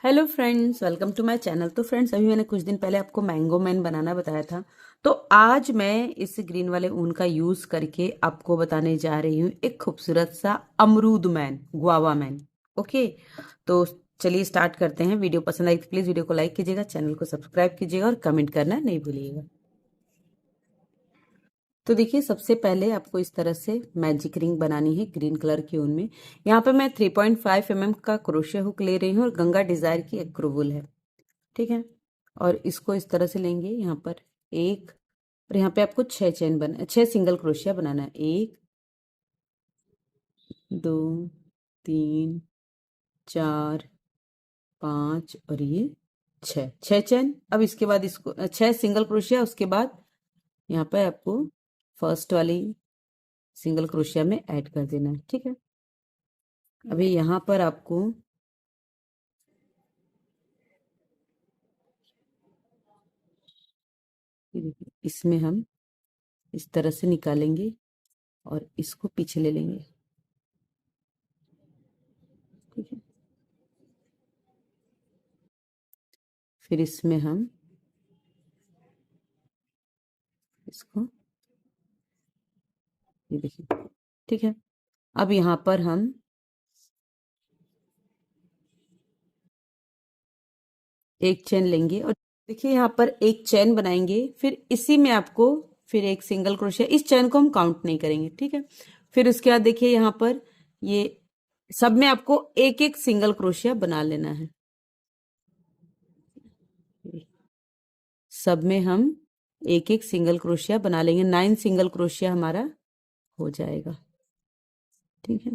Hello friends, welcome to my channel. तो friends, अभी मैंने कुछ दिन पहले आपको मैंगो मैन बनाना बताया था। तो आज मैं इस ग्रीन वाले ऊन का यूज करके आपको बताने जा रही हूँ एक खूबसूरत सा अमरूद मैन, गुआवा मैन। ओके, तो चलिए स्टार्ट करते हैं। वीडियो पसंद आई तो प्लीज वीडियो को लाइक कीजिएगा, चैनल को सब्सक्राइब कीजिएगा और कमेंट करना नहीं भूलिएगा। तो देखिए, सबसे पहले आपको इस तरह से मैजिक रिंग बनानी है ग्रीन कलर की ऊन में। यहाँ पे मैं 3.5 mm का क्रोशिया हुक ले रही हूँ और गंगा डिजायर की एक वूल है। ठीक है, और इसको इस तरह से लेंगे यहाँ पर एक, और यहाँ पे आपको 6 सिंगल क्रोशिया बनाना है। 1 2 3 4 5 और ये 6 चेन। अब इसके बाद इसको 6 सिंगल क्रोशिया, उसके बाद यहाँ पे आपको फर्स्ट वाली सिंगल क्रोशिया में ऐड कर देना है। ठीक है, अभी यहाँ पर आपको ये देखिए, इसमें हम इस तरह से निकालेंगे और इसको पीछे ले लेंगे। ठीक है, फिर इसमें हम इसको, ये देखिए। ठीक है, अब यहाँ पर हम एक चेन लेंगे और देखिए यहाँ पर एक चेन बनाएंगे। फिर इसी में आपको फिर एक सिंगल क्रोशिया, इस चेन को हम काउंट नहीं करेंगे। ठीक है, फिर उसके बाद देखिए यहाँ पर ये सब में आपको एक एक सिंगल क्रोशिया बना लेना है। सब में हम एक एक सिंगल क्रोशिया बना लेंगे। 9 सिंगल क्रोशिया हमारा हो जाएगा। ठीक है,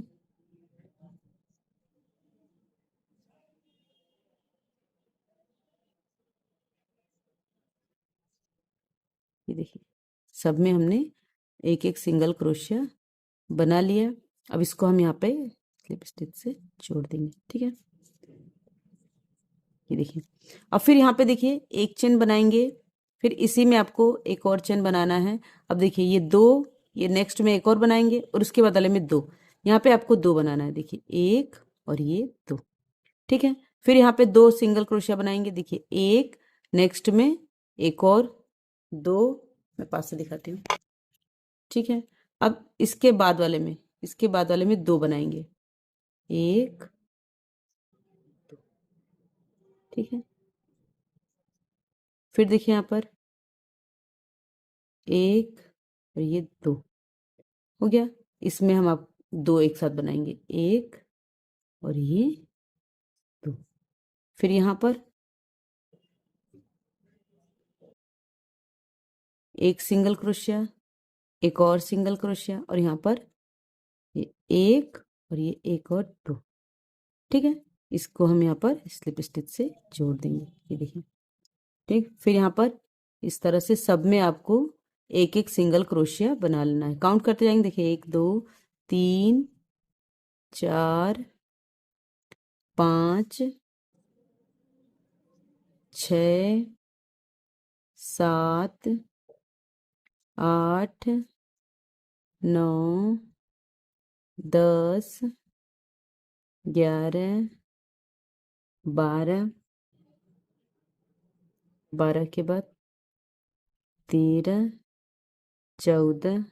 ये देखिए, सब में हमने एक एक सिंगल क्रोशिया बना लिया। अब इसको हम यहाँ पे स्लिप स्टिच से जोड़ देंगे। ठीक है, ये देखिए। अब फिर यहाँ पे देखिए एक चेन बनाएंगे, फिर इसी में आपको एक और चेन बनाना है। अब देखिए ये दो, ये नेक्स्ट में एक और बनाएंगे और उसके बदले में दो, यहाँ पे आपको दो बनाना है। देखिए एक और ये दो। ठीक है, फिर यहाँ पे दो सिंगल क्रोशिया बनाएंगे। देखिए एक, नेक्स्ट में एक और दो, मैं पास से दिखाती हूँ। ठीक है, अब इसके बाद वाले में दो बनाएंगे। एक, ठीक है, फिर देखिए यहाँ पर एक और ये दो हो गया। इसमें हम आप दो एक साथ बनाएंगे, एक और ये दो। फिर यहाँ पर एक सिंगल क्रोशिया, एक और सिंगल क्रोशिया, और यहाँ पर ये एक और ये एक और दो। ठीक है, इसको हम यहाँ पर स्लिप स्टिच से जोड़ देंगे। ये देखिए। ठीक, फिर यहाँ पर इस तरह से सब में आपको एक एक सिंगल क्रोशिया बना लेना है। काउंट करते जाएंगे। देखिए 1 2 3 4 5 6 7 8 9 10 11 12, 12 के बाद 13 14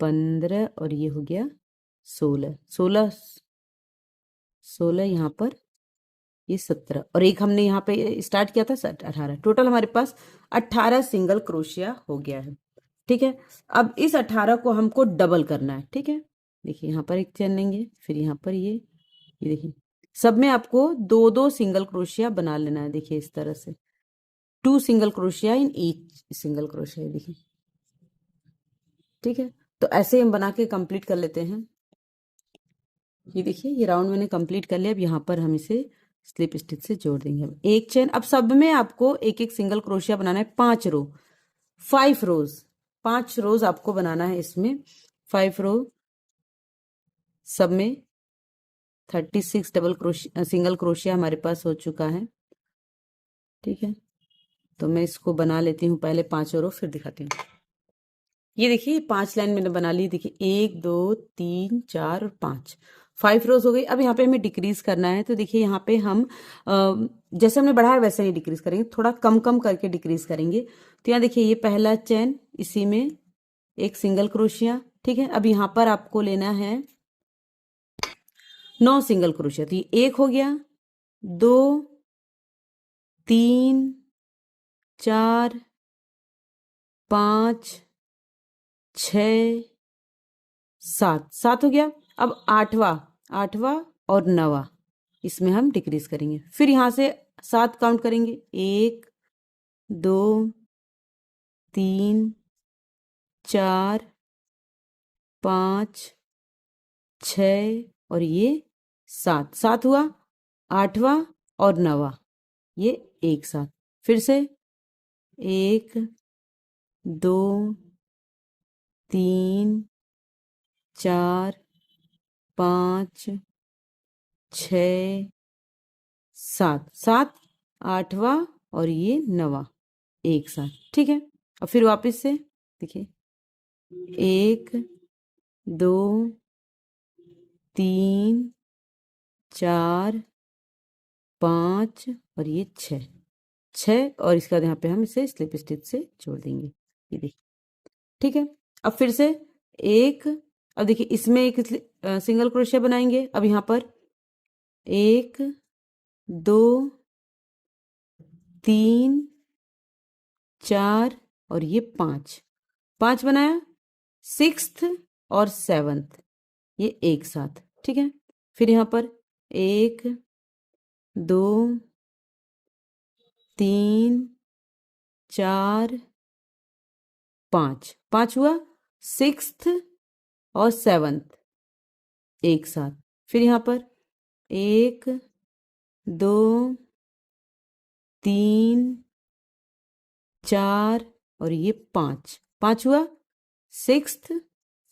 15 और ये हो गया 16, 16 16 यहाँ पर ये 17, और एक हमने यहाँ पे स्टार्ट किया था 18। टोटल हमारे पास 18 सिंगल क्रोशिया हो गया है। ठीक है, अब इस 18 को हमको डबल करना है। ठीक है, देखिए यहाँ पर एक चेन लेंगे, फिर यहाँ पर ये देखिए, सब में आपको दो दो सिंगल क्रोशिया बना लेना है। देखिए इस तरह से 2 single crochet in each single crochet. देखिए, ठीक है, तो ऐसे ही हम बना के कंप्लीट कर लेते हैं। ये देखिए, ये राउंड मैंने कंप्लीट कर लिया। अब यहाँ पर हम इसे स्लिप स्टिच से जोड़ देंगे। अब एक चेन, अब सब में आपको एक एक सिंगल क्रोशिया बनाना है। 5 रो, 5 रोज, 5 रोज आपको बनाना है इसमें। 5 रो, सब में 36 डबल क्रोशिया सिंगल क्रोशिया हमारे पास हो चुका है। ठीक है, तो मैं इसको बना लेती हूँ पहले 5 रो, फिर दिखाती हूँ। ये देखिए 5 लाइन मैंने बना ली। देखिए 1 2 3 4 और 5, 5 रोज हो गई। अब यहाँ पे हमें डिक्रीज करना है, तो देखिए यहाँ पे हम जैसे हमने बढ़ाया वैसे नहीं डिक्रीज करेंगे, थोड़ा कम कम करके डिक्रीज करेंगे। तो यहाँ देखिए ये पहला चेन, इसी में एक सिंगल क्रोशिया, ठीक है। अब यहाँ पर आपको लेना है 9 सिंगल क्रोशिया। तो ये एक हो गया, 2, 3, 4, 5, 6, 7, 7 हो गया। अब आठवां, आठवां और नवा, इसमें हम डिक्रीज करेंगे। फिर यहां से 7 काउंट करेंगे, 1, 2, 3, 4, 5, 6 और ये 7, 7 हुआ। आठवां और नवा ये एक साथ, फिर से 1, 2, 3, 4, 5, 6, 7, 7, आठवां और ये नवा एक साथ, ठीक है। और फिर वापस से देखिए 1, 2, 3, 4, 5 और ये 6, 6 और इसके बाद यहाँ पे हम इसे स्लिप स्टिच से जोड़ देंगे, ये देखिए, ठीक है। अब फिर से एक, अब देखिए इसमें एक सिंगल क्रोशिया बनाएंगे। अब यहाँ पर 1, 2, 3, 4 और ये 5, 5 बनाया। सिक्स्थ और सेवन्थ ये एक साथ, ठीक है। फिर यहाँ पर 1, 2, 3, 4, 5, 5 हुआ। सिक्स्थ और सेवन्थ एक साथ। फिर यहाँ पर 1, 2, 3, 4 और ये 5, 5 हुआ। सिक्स्थ,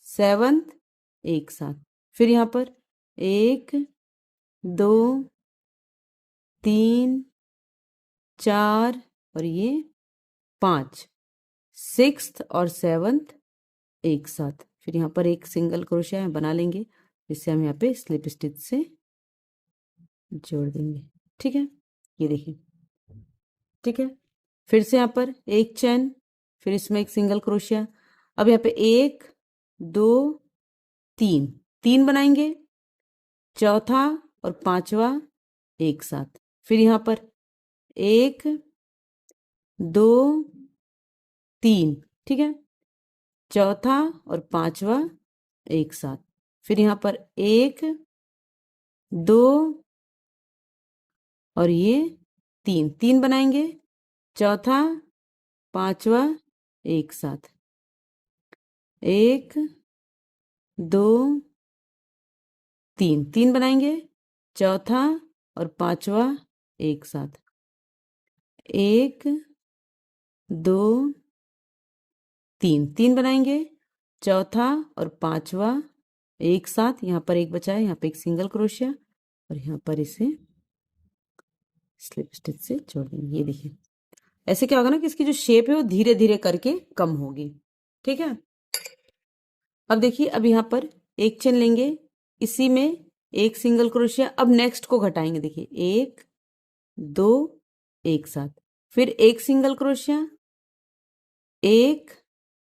सेवन्थ एक साथ। फिर यहाँ पर 1, 2, 3, 4 और ये 5, सिक्स्थ और सेवन्थ एक साथ। फिर यहाँ पर एक सिंगल क्रोशिया बना लेंगे, जिससे हम यहाँ पे स्लिप स्टिच से जोड़ देंगे, ठीक है। ये देखिए, ठीक है। फिर से यहाँ पर एक चैन, फिर इसमें एक सिंगल क्रोशिया। अब यहाँ पे 1, 2, 3, 3 बनाएंगे, चौथा और पांचवा एक साथ। फिर यहाँ पर 1, 2, 3, ठीक है, चौथा और पांचवा एक साथ। फिर यहाँ पर 1, 2 और ये 3, 3 बनाएंगे, चौथा, पांचवा एक साथ। 1, 2, 3, 3 बनाएंगे, चौथा और पांचवा एक साथ। 1, 2, 3, 3 बनाएंगे, चौथा और पांचवा एक साथ। यहाँ पर एक बचा है, यहाँ पे एक सिंगल क्रोशिया और यहाँ पर इसे स्लिप स्टिच से जोड़ देंगे। ये देखिए, ऐसे क्या होगा ना कि इसकी जो शेप है वो धीरे धीरे करके कम होगी, ठीक है। अब देखिए, अब यहाँ पर एक चेन लेंगे, इसी में एक सिंगल क्रोशिया। अब नेक्स्ट को घटाएंगे, देखिए 1, 2 एक साथ। फिर एक सिंगल क्रोशिया, 1,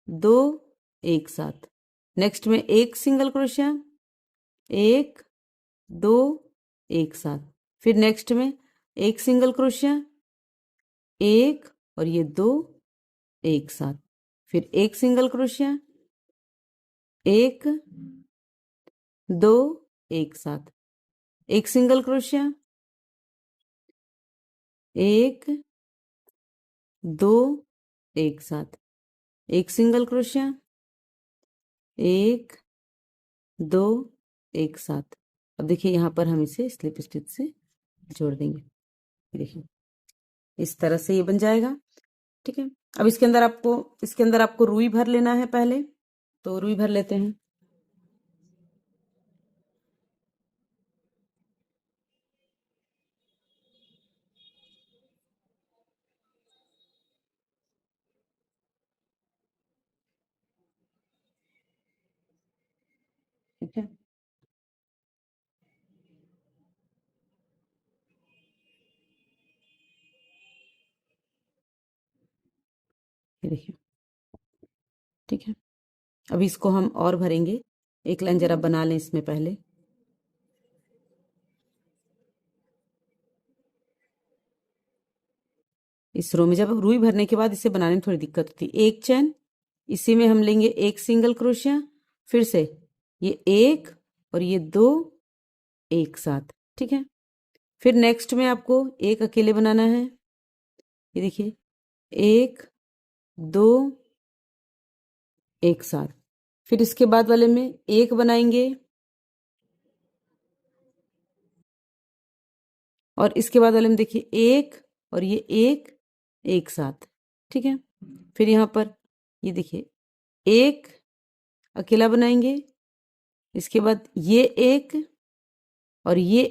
2 एक साथ। नेक्स्ट में एक सिंगल क्रोशिया, 1, 2 एक साथ। फिर नेक्स्ट में एक सिंगल क्रोशिया, 1 और ये 2 एक साथ। फिर एक सिंगल क्रोशिया, 1, 2 एक साथ। एक सिंगल क्रोशिया, 1, 2 एक साथ। एक सिंगल क्रोशिया, 1, 2 एक साथ। अब देखिए यहाँ पर हम इसे स्लिप स्टिच से जोड़ देंगे, देखिए इस तरह से ये बन जाएगा, ठीक है। अब इसके अंदर आपको रुई भर लेना है पहले, तो रुई भर लेते हैं। ठीक है, देखिए, ठीक है। अब इसको हम और भरेंगे। एक लाइन जरा बना लें इसमें पहले। इस रो में जब रुई भरने के बाद इसे बनाने में थोड़ी दिक्कत होती है। एक चैन, इसी में हम लेंगे एक सिंगल क्रोशिया, फिर से ये एक और ये दो एक साथ, ठीक है। फिर नेक्स्ट में आपको एक अकेले बनाना है। ये देखिए, एक दो एक साथ। फिर इसके बाद वाले में एक बनाएंगे और इसके बाद वाले में देखिए एक और ये एक एक साथ, ठीक है। फिर यहाँ पर ये देखिए एक अकेला बनाएंगे, इसके बाद ये एक और ये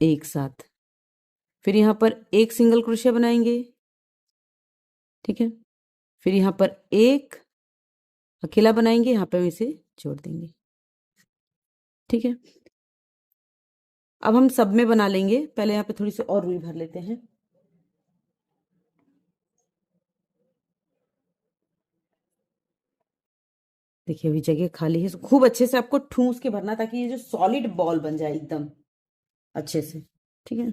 एक साथ। फिर यहाँ पर एक सिंगल क्रोशिया बनाएंगे, ठीक है। फिर यहाँ पर एक अकेला बनाएंगे, यहाँ पे हम इसे जोड़ देंगे, ठीक है। अब हम सब में बना लेंगे। पहले यहाँ पे थोड़ी सी और रुई भर लेते हैं। देखिए अभी जगह खाली है, खूब अच्छे से आपको ठूस के भरना ताकि ये जो सॉलिड बॉल बन जाए एकदम अच्छे से, ठीक है।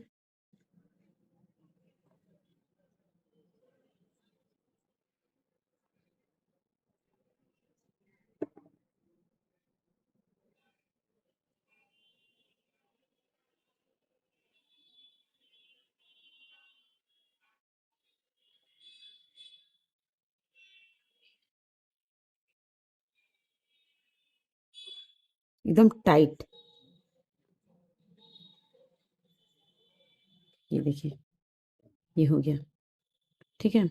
एकदम टाइट। ये देखिए ये हो गया, ठीक है।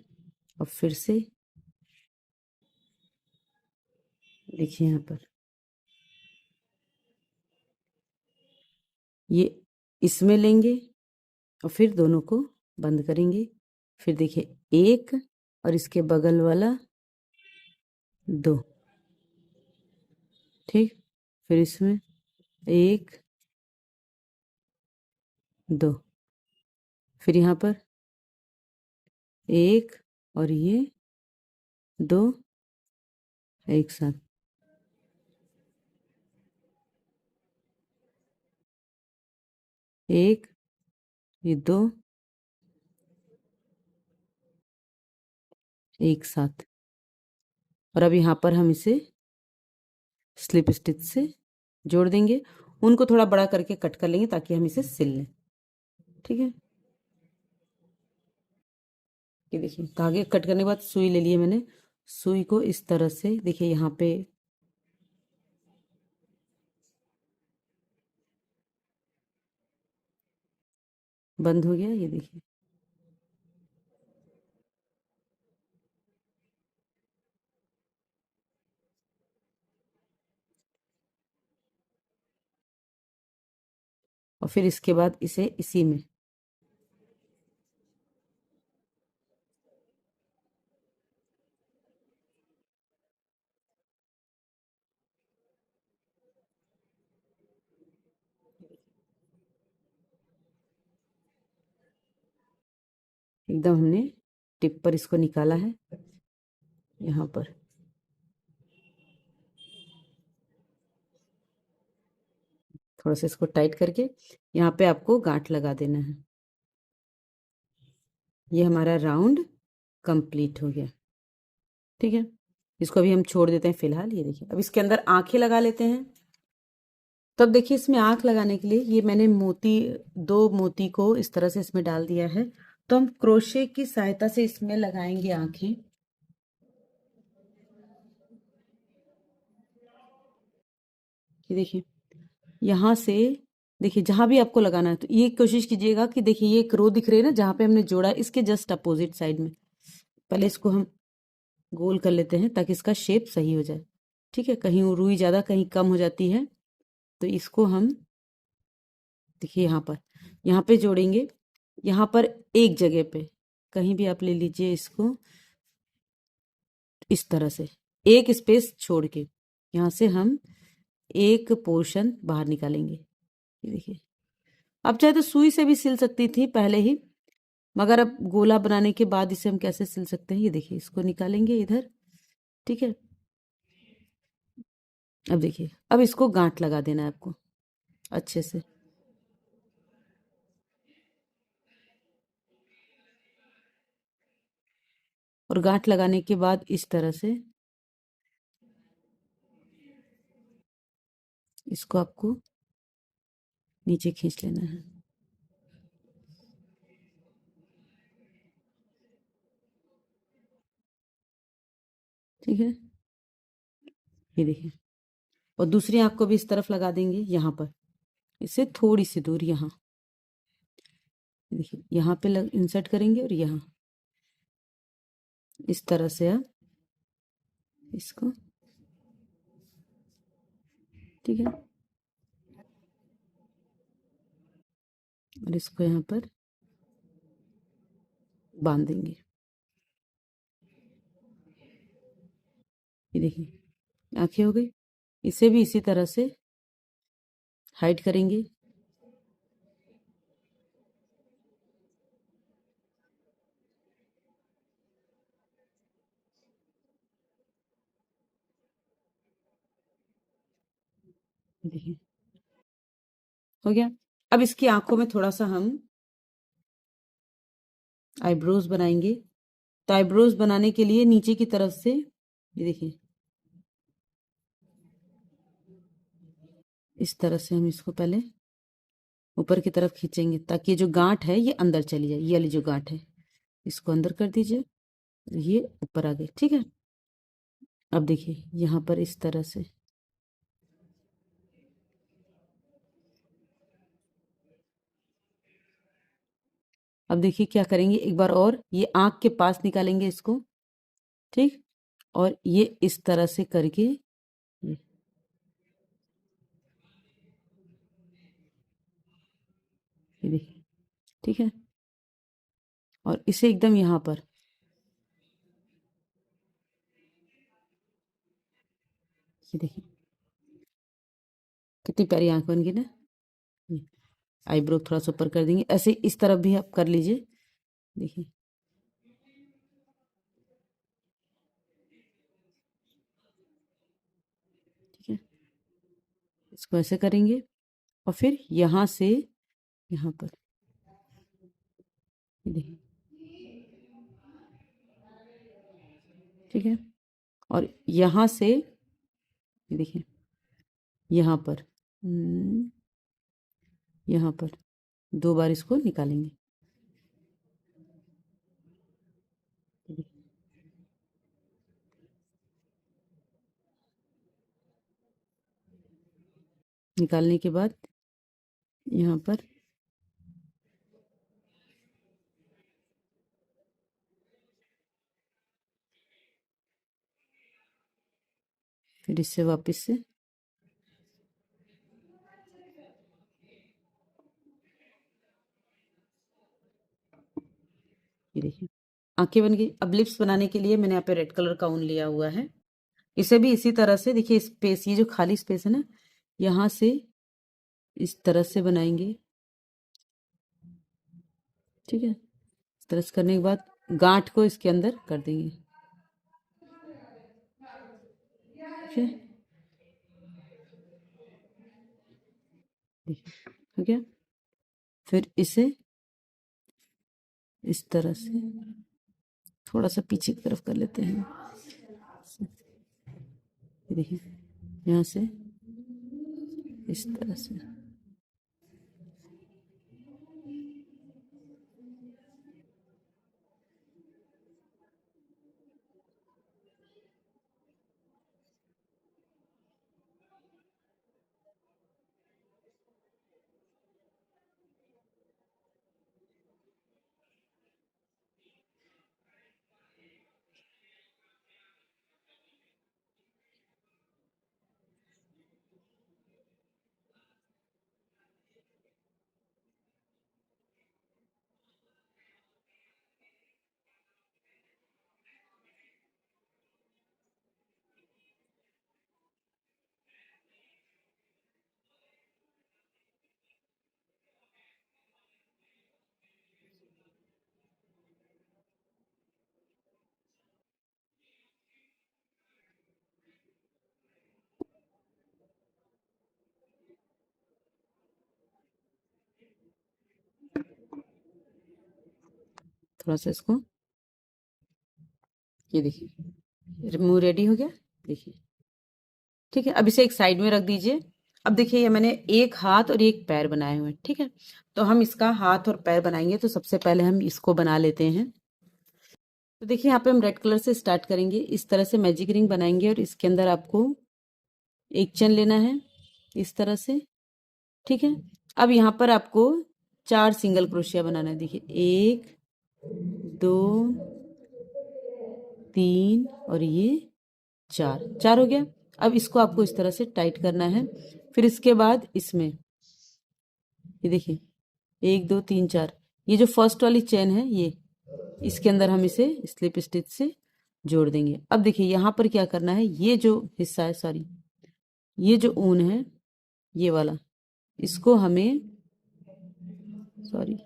अब फिर से देखिए यहाँ पर ये इसमें लेंगे और फिर दोनों को बंद करेंगे। फिर देखिए एक और इसके बगल वाला दो, ठीक। फिर इसमें एक दो, फिर यहाँ पर एक और ये दो एक साथ, एक ये दो एक साथ। और अब यहाँ पर हम इसे स्लिप स्टिच से जोड़ देंगे। उनको थोड़ा बड़ा करके कट कर लेंगे ताकि हम इसे सिल लें, ठीक है। ये देखिए धागे कट करने के बाद सुई ले ली है मैंने। सुई को इस तरह से देखिए यहाँ पे बंद हो गया, ये देखिए। और फिर इसके बाद इसे इसी में एकदम हमने टिप पर इसको निकाला है यहाँ पर। थोड़ा सा इसको टाइट करके यहाँ पे आपको गांठ लगा देना है। ये हमारा राउंड कंप्लीट हो गया, ठीक है। इसको अभी हम छोड़ देते हैं फिलहाल। ये देखिए अब इसके अंदर आंखें लगा लेते हैं। तो अब देखिए इसमें आंख लगाने के लिए ये मैंने मोती, दो मोती को इस तरह से इसमें डाल दिया है। तो हम क्रोशे की सहायता से इसमें लगाएंगे आंखें। ये देखिए यहाँ से देखिए जहां भी आपको लगाना है तो ये कोशिश कीजिएगा कि देखिए ये एक रो दिख रही है ना जहां पे हमने जोड़ा, इसके जस्ट अपोजिट साइड में पहले इसको हम गोल कर लेते हैं ताकि इसका शेप सही हो जाए, ठीक है। कहीं रुई ज्यादा कहीं कम हो जाती है तो इसको हम देखिए यहाँ पे जोड़ेंगे। यहाँ पर एक जगह पे कहीं भी आप ले लीजिए इसको इस तरह से एक स्पेस छोड़ के यहाँ से हम एक पोर्शन बाहर निकालेंगे। ये देखिए आप चाहे तो सुई से भी सिल सकती थी पहले ही, मगर अब गोला बनाने के बाद इसे हम कैसे सिल सकते हैं, ये देखिए, इसको निकालेंगे इधर, ठीक है। अब देखिए, अब इसको गांठ लगा देना है आपको अच्छे से। और गांठ लगाने के बाद इस तरह से इसको आपको नीचे खींच लेना है, ठीक है। ये देखिए, और दूसरी आंख को भी इस तरफ लगा देंगे, यहाँ पर, इससे थोड़ी सी दूर यहाँ, देखिए यहाँ पे इंसर्ट करेंगे और यहाँ इस तरह से आप इसको, ठीक है। और इसको यहाँ पर बांध देंगे, ये देखिए आंखें हो गई। इसे भी इसी तरह से हाइड करेंगे, देखिए हो गया। अब इसकी आंखों में थोड़ा सा हम आईब्रोज बनाएंगे। तो आईब्रोज बनाने के लिए नीचे की तरफ से, ये देखिए, इस तरह से हम इसको पहले ऊपर की तरफ खींचेंगे ताकि जो गांठ है ये अंदर चली जाए। ये वाली जो गांठ है इसको अंदर कर दीजिए, ये ऊपर आ गई, ठीक है। अब देखिए यहाँ पर इस तरह से, अब देखिए क्या करेंगे, एक बार और ये आंख के पास निकालेंगे इसको, ठीक। और ये इस तरह से करके, ये देखिए, ठीक है। और इसे एकदम यहाँ पर, ये देखिए कितनी प्यारी आंख बन गई ना। आईब्रो थोड़ा सा ऊपर कर देंगे, ऐसे इस तरफ भी आप कर लीजिए, देखिए, ठीक है। इसको ऐसे करेंगे और फिर यहाँ से यहाँ पर, ये देखिए, ठीक है। और यहाँ से, ये देखिए, यहाँ पर, यहाँ पर दो बार इसको निकालेंगे, ये देखिए। निकालने के बाद यहाँ पर फिर इससे वापस से, ये देखिए आंखें बन गई। अब लिप्स बनाने के लिए मैंने यहाँ पे रेड कलर का ऊन लिया हुआ है। इसे भी इसी तरह से देखिए, स्पेस, ये जो खाली स्पेस है ना, यहाँ से इस तरह से बनाएंगे, ठीक है। इस तरह से करने के बाद गांठ को इसके अंदर कर देंगे, ठीक है। देखिए हो गया। फिर इसे इस तरह से थोड़ा सा पीछे की तरफ कर लेते हैं, ये देखिए यहाँ से इस तरह से। थोड़ा सा इसको, ये देखिए मुंह रेडी हो गया, देखिए। ठीक है, अब इसे एक साइड में रख दीजिए। अब देखिए ये मैंने एक हाथ और एक पैर बनाए हुए हैं, ठीक है। तो हम इसका हाथ और पैर बनाएंगे, तो सबसे पहले हम इसको बना लेते हैं। तो देखिए यहाँ पे हम रेड कलर से स्टार्ट करेंगे, इस तरह से मैजिक रिंग बनाएंगे और इसके अंदर आपको एक चेन लेना है इस तरह से, ठीक है। अब यहाँ पर आपको 4 सिंगल क्रोशिया बनाना है, देखिए 1 2 3 और ये 4 हो गया। अब इसको आपको इस तरह से टाइट करना है। फिर इसके बाद इसमें ये देखिए 1 2 3 4, ये जो फर्स्ट वाली चेन है ये, इसके अंदर हम इसे स्लिप स्टिच से जोड़ देंगे। अब देखिए यहाँ पर क्या करना है, ये जो हिस्सा है, सॉरी, ये जो ऊन है ये वाला, इसको हमें, सॉरी,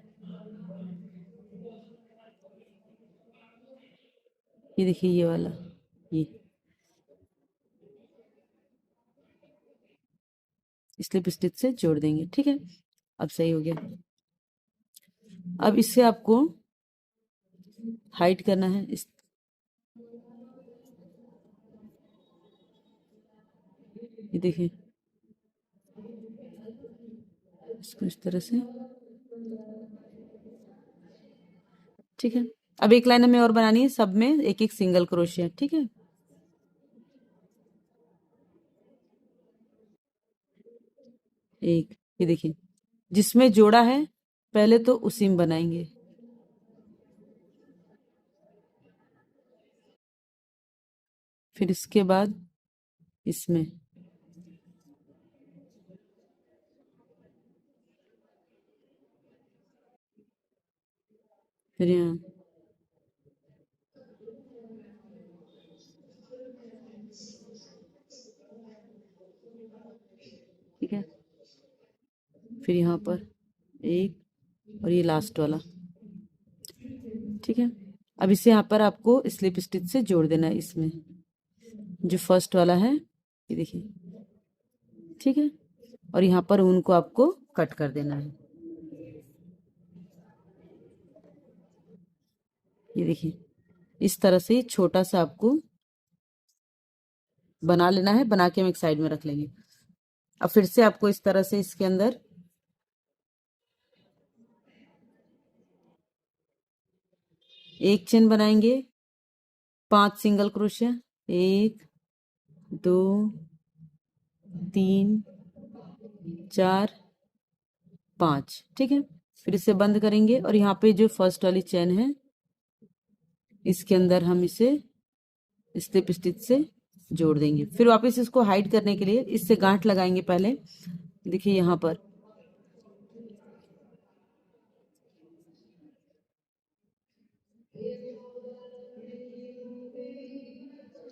ये देखिए ये वाला, ये स्लिप स्टिच से जोड़ देंगे, ठीक है। अब सही हो गया। अब इससे आपको हाइड करना है ये देखिए इसको इस तरह से, ठीक है। अब एक लाइन हमें और बनानी है, सब में एक एक सिंगल क्रोशिया, ठीक है। एक, ये देखिए जिसमें जोड़ा है पहले तो उसी में बनाएंगे, फिर इसके बाद इसमें, फिर यहाँ, ठीक है। फिर यहाँ पर एक और ये लास्ट वाला, ठीक है। अब इसे यहाँ पर आपको स्लिप स्टिच से जोड़ देना है इसमें, जो फर्स्ट वाला है ये देखिए, ठीक है। और यहाँ पर ऊन को आपको कट कर देना है, ये देखिए इस तरह से छोटा सा आपको बना लेना है, बना के हम एक साइड में रख लेंगे। अब फिर से आपको इस तरह से इसके अंदर एक चेन बनाएंगे, 5 सिंगल क्रोशिया, 1 2 3 4 5, ठीक है। फिर इसे बंद करेंगे और यहाँ पे जो फर्स्ट वाली चेन है इसके अंदर हम इसे स्लिप स्टिच से जोड़ देंगे। फिर वापस इसको हाइड करने के लिए इससे गांठ लगाएंगे पहले, देखिए यहाँ पर,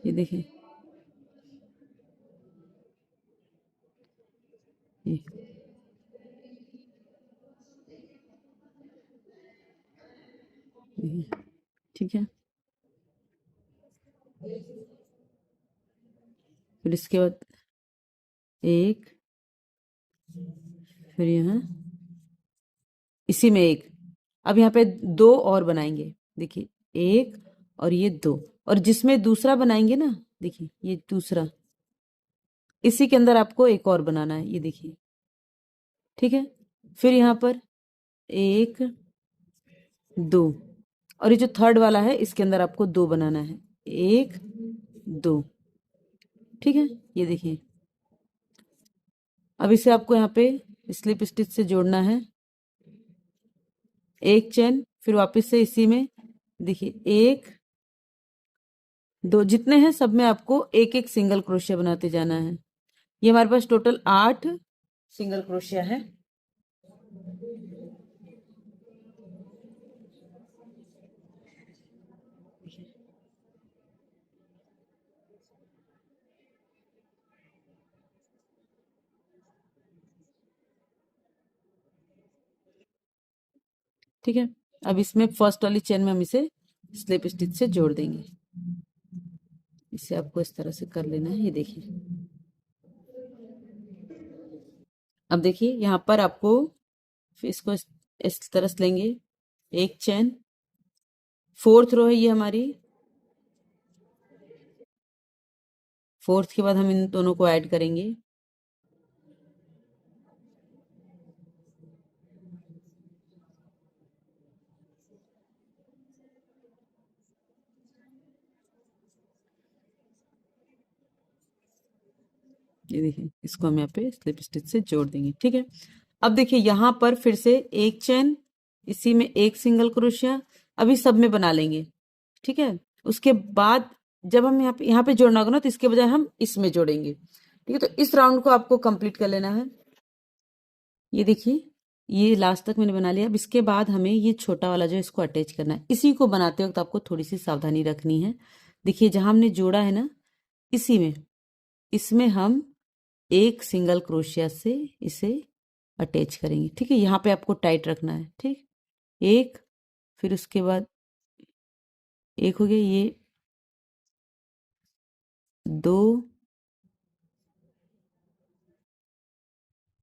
ये देखिए ये, ठीक है। फिर इसके बाद एक, फिर यहाँ इसी में एक, अब यहाँ पे 2 और बनाएंगे, देखिए 1 और ये 2, और जिसमें दूसरा बनाएंगे ना, देखिए ये दूसरा, इसी के अंदर आपको एक और बनाना है, ये देखिए, ठीक है। फिर यहाँ पर 1 2, और ये जो थर्ड वाला है इसके अंदर आपको 2 बनाना है, 1 2, ठीक है। ये देखिए अब इसे आपको यहाँ पे स्लिप स्टिच से जोड़ना है, एक चेन, फिर वापस से इसी में, देखिए 1 2, जितने हैं सब में आपको एक एक सिंगल क्रोशिया बनाते जाना है। ये हमारे पास टोटल 8 सिंगल क्रोशिया है। ठीक है, अब इसमें फर्स्ट वाली चेन में हम इसे स्लिप स्टिच से जोड़ देंगे, इसे आपको इस तरह से कर लेना है, ये देखिए। अब देखिए यहाँ पर आपको फिर इसको इस तरह से लेंगे, एक चेन, फोर्थ रो है ये हमारी। फोर्थ के बाद हम इन दोनों को ऐड करेंगे। ये देखिए, इसको हम यहाँ पे स्लिप स्टिच से जोड़ देंगे। ठीक है, अब देखिए यहाँ पर फिर से एक चेन, इसी में एक सिंगल क्रोशिया अभी सब में बना लेंगे। ठीक है, उसके बाद जब हम यहाँ पे जोड़ना होगा ना, तो इसके बजाय हम इसमें जोड़ेंगे। ठीक है, तो इस राउंड को आपको कंप्लीट कर लेना है। ये देखिए, ये लास्ट तक मैंने बना लिया। अब इसके बाद हमें ये छोटा वाला जो है इसको अटैच करना है। इसी को बनाते वक्त आपको थोड़ी सी सावधानी रखनी है। देखिए, जहां हमने जोड़ा है ना, इसी में, इसमें हम एक सिंगल क्रोशिया से इसे अटैच करेंगे। ठीक है, यहाँ पे आपको टाइट रखना है। ठीक, एक, फिर उसके बाद एक हो गया, ये दो,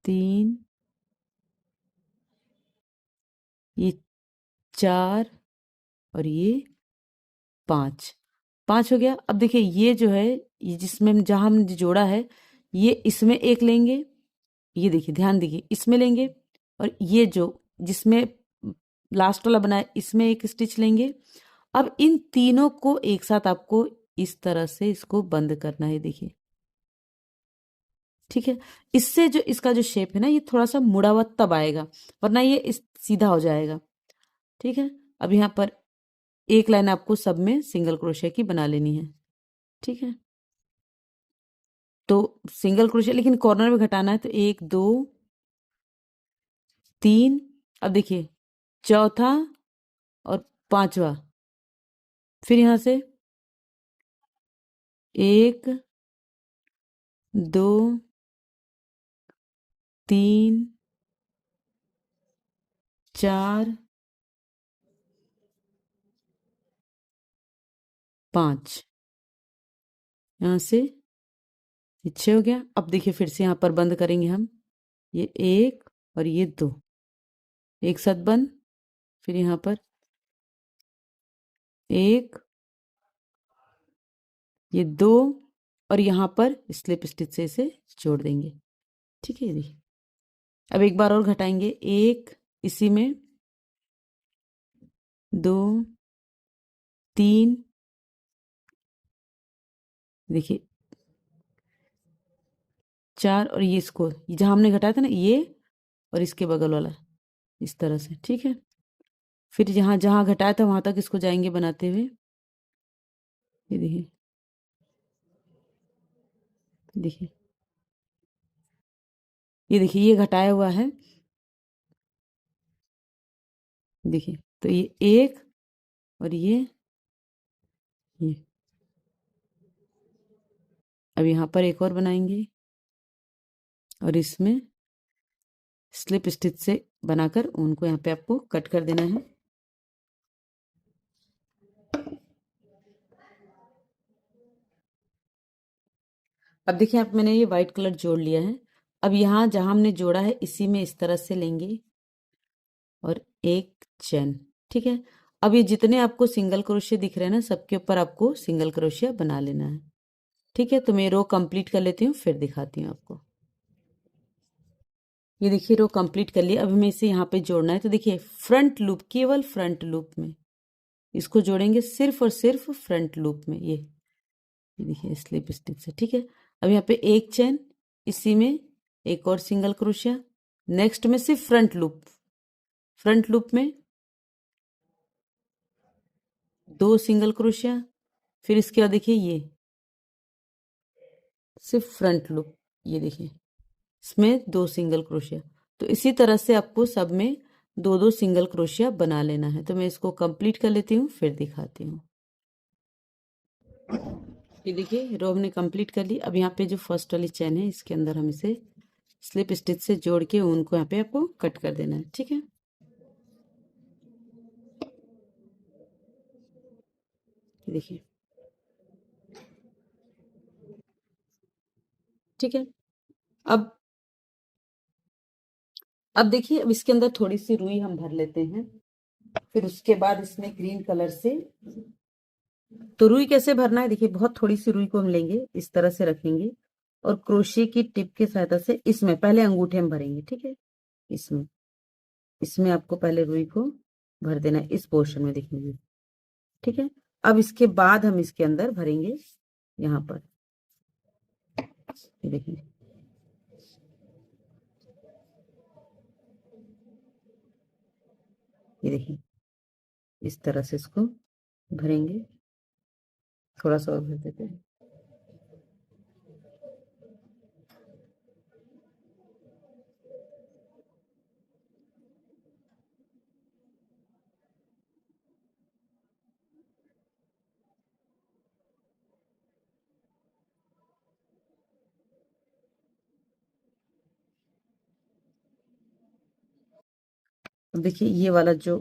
तीन, ये चार, और ये पांच। पांच हो गया। अब देखिए, ये जो है, ये जिसमें जहां हमने जोड़ा है, ये इसमें एक लेंगे। ये देखिए, ध्यान दीजिए, इसमें लेंगे, और ये जो जिसमें लास्ट वाला बना है, इसमें एक स्टिच लेंगे। अब इन तीनों को एक साथ आपको इस तरह से इसको बंद करना है। देखिए, ठीक है, इससे जो इसका जो शेप है ना, ये थोड़ा सा मुड़ा हुआ तब आएगा, वरना ये सीधा हो जाएगा। ठीक है, अब यहाँ पर एक लाइन आपको सब में सिंगल क्रोशिया की बना लेनी है। ठीक है, तो सिंगल क्रोशिया, लेकिन कॉर्नर में घटाना है, तो एक, दो, तीन, अब देखिए चौथा और पांचवा, फिर यहां से एक, दो, तीन, चार, पांच, यहां से ये छह हो गया। अब देखिए, फिर से यहां पर बंद करेंगे हम, ये एक और ये दो एक साथ बंद, फिर यहां पर एक, ये दो, और यहां पर स्लिप स्टिच से इसे जोड़ देंगे। ठीक है, देखिए, अब एक बार और घटाएंगे, एक, इसी में दो, तीन, देखिए चार, और ये इसको जहां हमने घटाया था ना, ये और इसके बगल वाला, इस तरह से। ठीक है, फिर जहां जहां घटाया था वहां तक इसको जाएंगे बनाते हुए। ये देखिए, देखिए, ये देखिए, ये घटाया हुआ है। देखिए, तो ये एक, और ये अब यहाँ पर एक और बनाएंगे, और इसमें स्लिप स्टिच से बनाकर उनको यहाँ पे आपको कट कर देना है। अब देखिए, आप मैंने ये व्हाइट कलर जोड़ लिया है। अब यहाँ जहां हमने जोड़ा है, इसी में इस तरह से लेंगे और एक चेन। ठीक है, अब ये जितने आपको सिंगल क्रोशिया दिख रहे हैं ना, सबके ऊपर आपको सिंगल क्रोशिया बना लेना है। ठीक है, तो मैं रो कंप्लीट कर लेती हूँ, फिर दिखाती हूँ आपको। ये देखिए, रो कंप्लीट कर लिया। अब हमें इसे यहाँ पे जोड़ना है, तो देखिए फ्रंट लूप, केवल फ्रंट लूप में इसको जोड़ेंगे, सिर्फ और सिर्फ फ्रंट लूप में। ये देखिए, स्लिप स्टिच से। ठीक है, अब यहाँ पे एक चेन, इसी में एक और सिंगल क्रोशिया, नेक्स्ट में सिर्फ फ्रंट लूप, फ्रंट लूप में दो सिंगल क्रोशिया, फिर इसके बाद देखिए ये सिर्फ फ्रंट लूप, ये देखिए इसमें दो सिंगल क्रोशिया। तो इसी तरह से आपको सब में दो दो सिंगल क्रोशिया बना लेना है। तो मैं इसको कंप्लीट कर लेती हूँ, फिर दिखाती हूँ। ये देखिए, रो हमने कंप्लीट कर ली। अब यहाँ पे जो फर्स्ट वाली चेन है, इसके अंदर हम इसे स्लिप स्टिच से जोड़ के उनको यहाँ पे आपको कट कर देना है। ठीक है, देखिए, ठीक है। अब अब देखिए, अब इसके अंदर थोड़ी सी रुई हम भर लेते हैं। फिर उसके बाद इसमें ग्रीन कलर से, तो रुई कैसे भरना है देखिए, बहुत थोड़ी सी रुई को हम लेंगे, इस तरह से रखेंगे और क्रोशिया की टिप की सहायता से इसमें पहले अंगूठे में भरेंगे, ठीक है। इसमें इसमें आपको पहले रुई को भर देना है, इस पोर्शन में देखेंगे, ठीक है। अब इसके बाद हम इसके अंदर भरेंगे यहाँ पर, ये देखिए, ये देखिए, इस तरह से इसको भरेंगे। थोड़ा सा और भर देते हैं। अब देखिए ये वाला जो,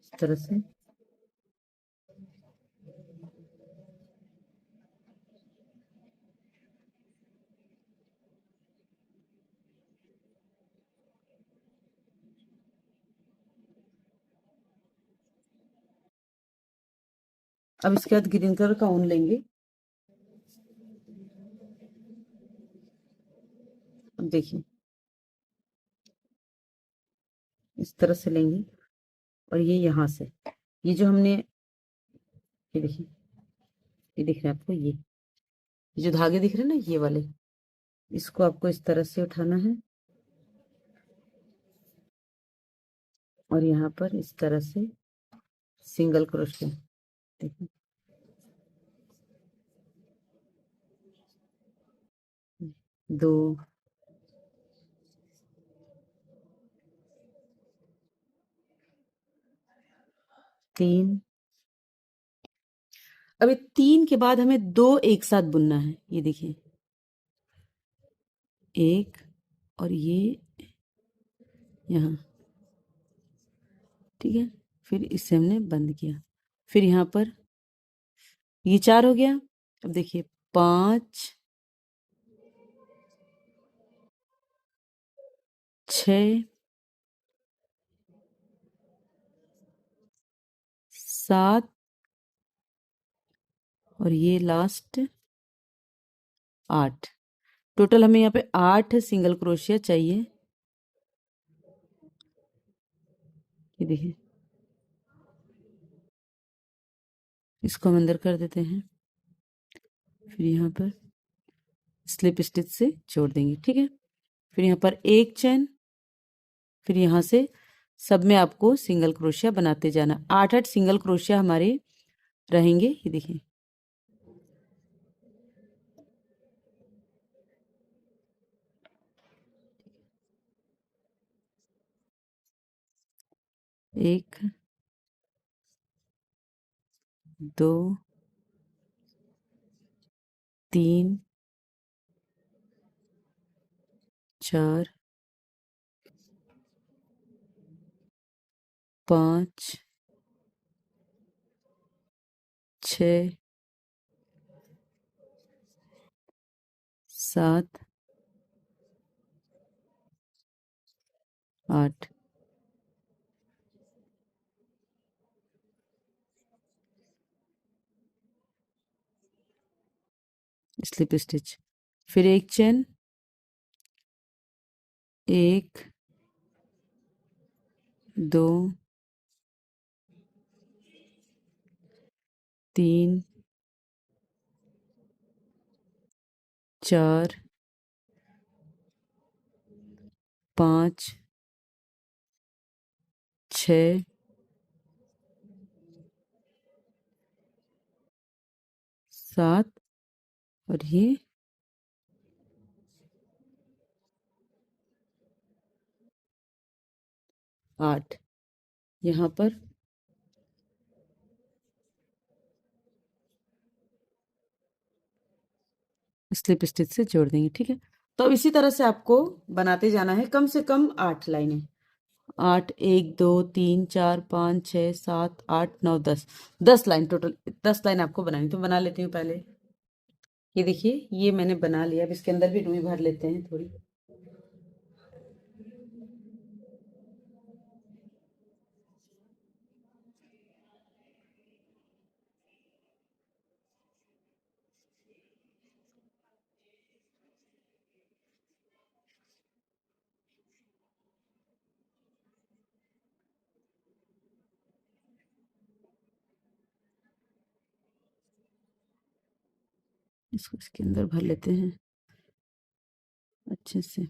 इस तरह से, अब इसके बाद ग्रीन कलर का ऊन लेंगे। अब देखिए इस तरह से लेंगे और ये यहाँ से, ये जो हमने, ये देखिए, ये दिख रहा है आपको, ये जो धागे दिख रहे हैं ना, ये वाले, इसको आपको इस तरह से उठाना है और यहाँ पर इस तरह से सिंगल क्रोशिया, देखिए, 2, 3। अब ये 3 के बाद हमें 2 एक साथ बुनना है, ये देखिए, 1 और ये यहाँ, ठीक है। फिर इसे हमने बंद किया, फिर यहाँ पर ये 4 हो गया। अब देखिए 5, 6, 7 और ये लास्ट 8। टोटल हमें यहाँ पे 8 सिंगल क्रोशिया चाहिए, ये देखिए। इसको हम अंदर कर देते हैं, फिर यहाँ पर स्लिप स्टिच से जोड़ देंगे, ठीक है। फिर यहाँ पर एक चेन, फिर यहाँ से सब में आपको सिंगल क्रोशिया बनाते जाना। 8 सिंगल क्रोशिया हमारे रहेंगे, ये देखिए। एक, 2, 3, 4, 5, 6, 7, 8। स्लिप स्टिच, फिर एक चेन, 1, 2, 3, 4, 5, 6, 7 और ये 8। यहाँ पर स्लिप स्टिच से जोड़ देंगे, ठीक है। तो अब इसी तरह से आपको बनाते जाना है, कम से कम 8 लाइनें। 8, 1 2 3 4 5 6 7 8 9 10, 10 लाइन टोटल। 10 लाइन आपको बनानी, तो बना लेती हूँ पहले। ये देखिए, ये मैंने बना लिया। अब इसके अंदर भी रुई भर लेते हैं थोड़ी। इसको इसके अंदर भर लेते हैं अच्छे से।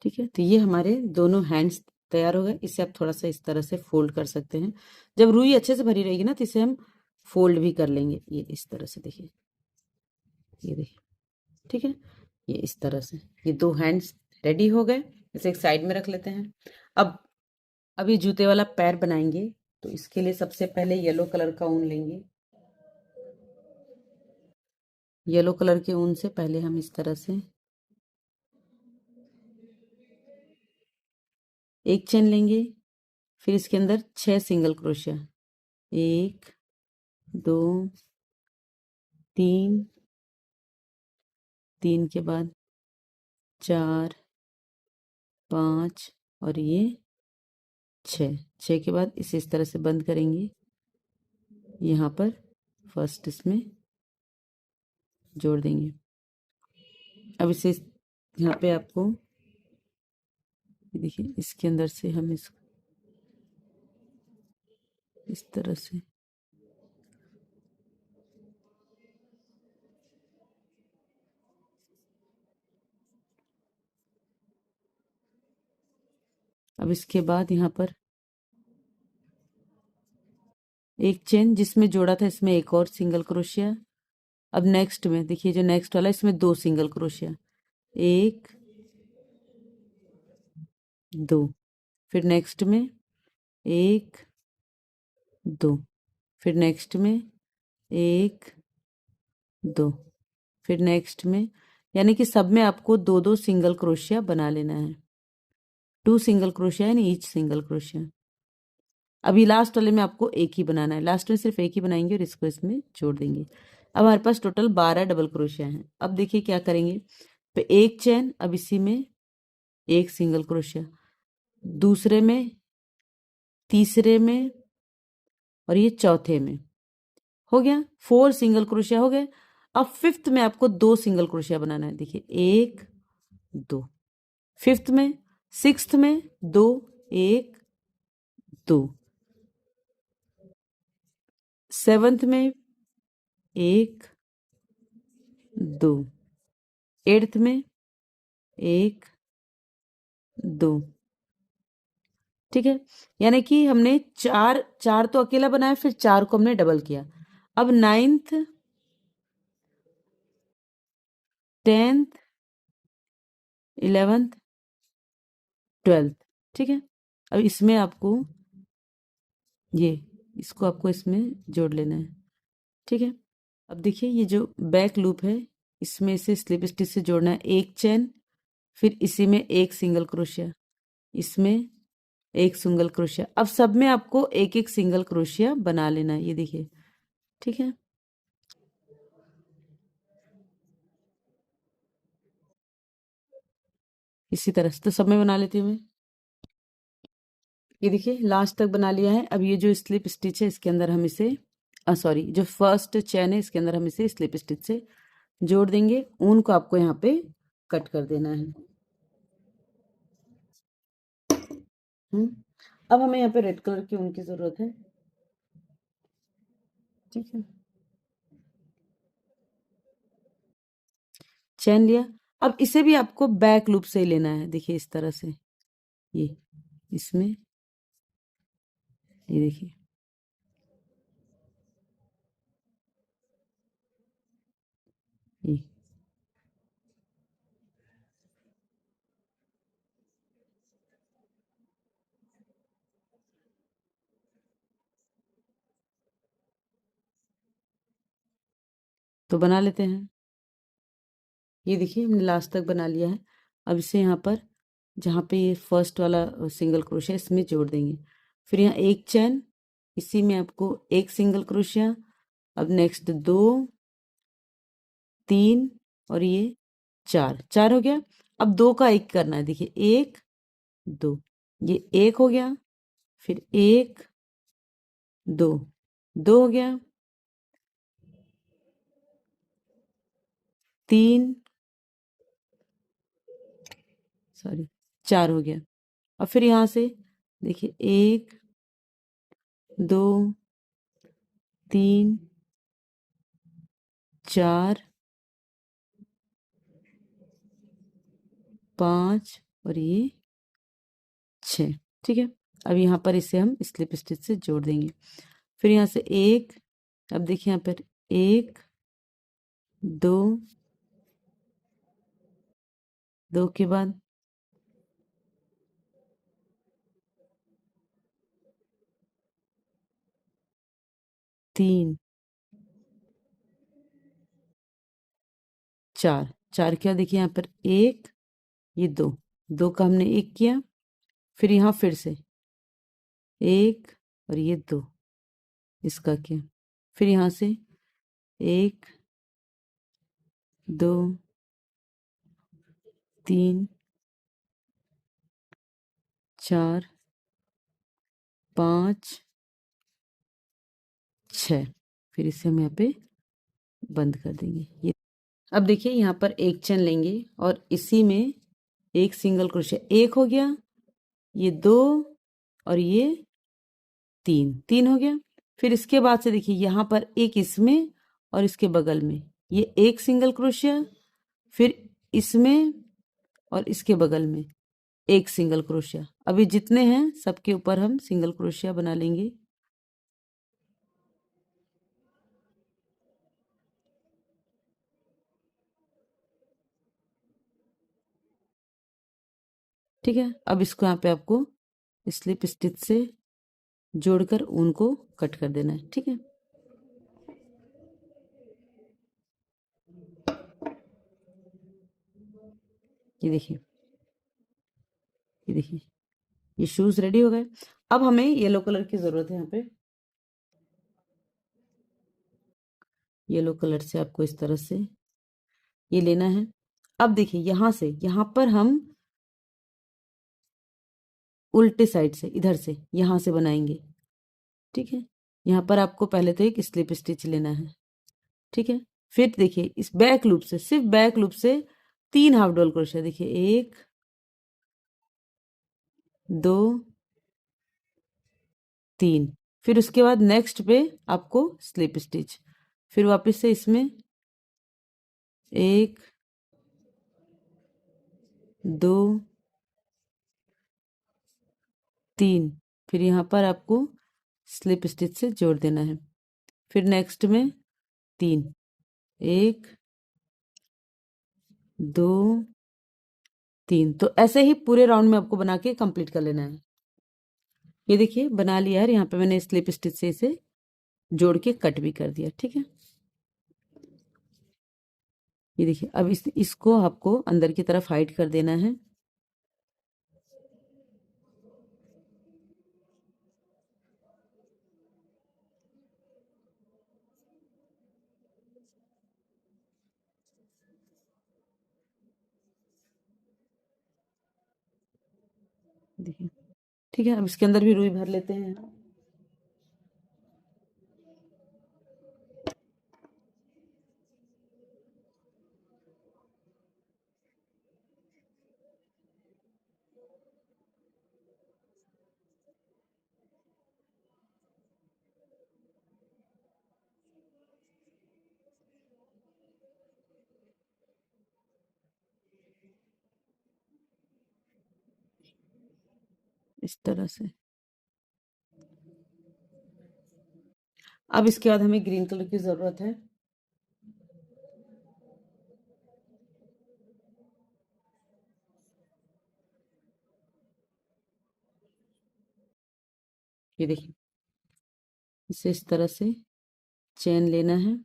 ठीक है, तो ये हमारे दोनों हैंड्स तैयार हो गए। इसे आप थोड़ा सा इस तरह से फोल्ड कर सकते हैं। जब रुई अच्छे से भरी रहेगी ना, तो इसे हम फोल्ड भी कर लेंगे। ये इस तरह से देखिए, ये देखिए। ठीक है, ये इस तरह से ये दो हैंड्स रेडी हो गए। इसे एक साइड में रख लेते हैं। अब अब ये जूते वाला पैर बनाएंगे। तो इसके लिए सबसे पहले येलो कलर का ऊन लेंगे। येलो कलर के ऊन से पहले हम इस तरह से एक चेन लेंगे। फिर इसके अंदर 6 सिंगल क्रोशिया, 1 2 3, 3 के बाद 4 5 और ये 6, 6 के बाद इसे इस तरह से बंद करेंगे। यहाँ पर फर्स्ट इसमें जोड़ देंगे। अब इसे यहाँ पे आपको देखिए, इसके अंदर से हम इस तरह से अब इसके बाद यहाँ पर एक चेन जिसमें जोड़ा था, इसमें एक और सिंगल क्रोशिया। अब नेक्स्ट में देखिए, जो नेक्स्ट वाला इसमें 2 सिंगल क्रोशिया, 1 2। फिर नेक्स्ट में 1 2। फिर नेक्स्ट में 1 2। फिर नेक्स्ट में, यानी कि सब में आपको 2 2 सिंगल क्रोशिया बना लेना है। 2 सिंगल क्रोशिया यानी ईच सिंगल क्रोशिया। अभी लास्ट वाले में आपको एक ही बनाना है। लास्ट में सिर्फ एक ही बनाएंगे और इसको इसमें जोड़ देंगे। अब हमारे पास टोटल 12 डबल क्रोशिया हैं। अब देखिए क्या करेंगे। तो एक चेन, अब इसी में एक सिंगल क्रोशिया, दूसरे में, तीसरे में और ये चौथे में। हो गया, 4 सिंगल क्रोशिया हो गए। अब फिफ्थ में आपको 2 सिंगल क्रोशिया बनाना है। देखिए 1 2। फिफ्थ में, सिक्स्थ में 2 1 2। सेवंथ में 1 2। एट्थ में 1 2। ठीक है, यानी कि हमने चार चार तो अकेला बनाया, फिर 4 को हमने डबल किया। अब नाइन्थ, 10th, 11th, 12th। ठीक है, अब इसमें आपको ये इसको आपको इसमें जोड़ लेना है। ठीक है, अब देखिए, ये जो बैक लूप है, इसमें से स्लिप स्टिच से जोड़ना है। एक चेन, फिर इसी में एक सिंगल क्रोशिया, इसमें एक सिंगल क्रोशिया। अब सब में आपको एक एक सिंगल क्रोशिया बना लेना है। ये देखिए, ठीक है। इसी तरह से तो सब में बना लेती हूँ मैं। ये देखिए, लास्ट तक बना लिया है। अब ये जो स्लिप स्टिच है, इसके अंदर हम इसे सॉरी, जो फर्स्ट चेन है, इसके अंदर हम इसे स्लिप स्टिच से जोड़ देंगे। ऊन को आपको यहाँ पे कट कर देना है। अब हमें यहाँ पे रेड कलर की ऊन की जरूरत है। ठीक है, चैन लिया। अब इसे भी आपको बैक लूप से ही लेना है। देखिए इस तरह से, ये इसमें, ये देखिए, ये तो बना लेते हैं। ये देखिए हमने लास्ट तक बना लिया है। अब इसे यहाँ पर जहाँ पे ये फर्स्ट वाला सिंगल क्रोशिया इसमें जोड़ देंगे। फिर यहाँ एक चैन, इसी में आपको एक सिंगल क्रोशिया। अब नेक्स्ट 2, 3 और ये 4, 4 हो गया। अब 2 का 1 करना है, देखिए 1 2, ये 1 हो गया, फिर 1 2, 2 हो गया, 3 सॉरी 4 हो गया। और फिर यहाँ से देखिए 1 2 3 4 5 और ये 6। ठीक है, अब यहाँ पर इसे हम स्लिप स्टिच से जोड़ देंगे। फिर यहाँ से 1, अब देखिए यहाँ पर 1 2, 2 के बाद 3 4, 4 किया, देखिए यहाँ पर 1 ये 2, 2 का हमने 1 किया। फिर यहाँ फिर से 1 और ये 2, इसका किया। फिर यहाँ से 1 2 3 4 5 6, फिर इसे हम यहाँ पे बंद कर देंगे। ये अब देखिए यहाँ पर एक चेन लेंगे और इसी में एक सिंगल क्रोशिया, एक हो गया, ये 2 और ये 3, 3 हो गया। फिर इसके बाद से देखिए यहाँ पर एक इसमें और इसके बगल में ये एक सिंगल क्रोशिया, फिर इसमें और इसके बगल में एक सिंगल क्रोशिया। अभी जितने हैं सबके ऊपर हम सिंगल क्रोशिया बना लेंगे। ठीक है, अब इसको यहाँ पे आपको स्लिप स्टिच से जोड़कर ऊन को कट कर देना है। ठीक है, ये देखिए, ये देखिए, ये शूज रेडी हो गए। अब हमें येलो कलर की जरूरत है। यहाँ पे येलो कलर से आपको इस तरह से ये लेना है। अब देखिए यहाँ से यहाँ पर हम उल्टे साइड से इधर से यहाँ से बनाएंगे। ठीक है, यहाँ पर आपको पहले तो एक स्लिप स्टिच लेना है। ठीक है, फिर देखिए इस बैक लूप से, सिर्फ बैक लूप से 3 हाफ डबल क्रोशिया, देखिए 1 2 3। फिर उसके बाद नेक्स्ट पे आपको स्लिप स्टिच, फिर वापस से इसमें 1 2 3, फिर यहाँ पर आपको स्लिप स्टिच से जोड़ देना है। फिर नेक्स्ट में 3, 1 2 3। तो ऐसे ही पूरे राउंड में आपको बना के कंप्लीट कर लेना है। ये देखिए बना लिया है, यहाँ पे मैंने स्लिप स्टिच से इसे जोड़ के कट भी कर दिया। ठीक है, ये देखिए अब इसको आपको अंदर की तरफ हाइड कर देना है। देखिए, ठीक है, अब इसके अंदर भी रुई भर लेते हैं। इस तरह से। अब इसके बाद हमें ग्रीन कलर की जरूरत है। ये देखिए इसे इस तरह से चेन लेना है।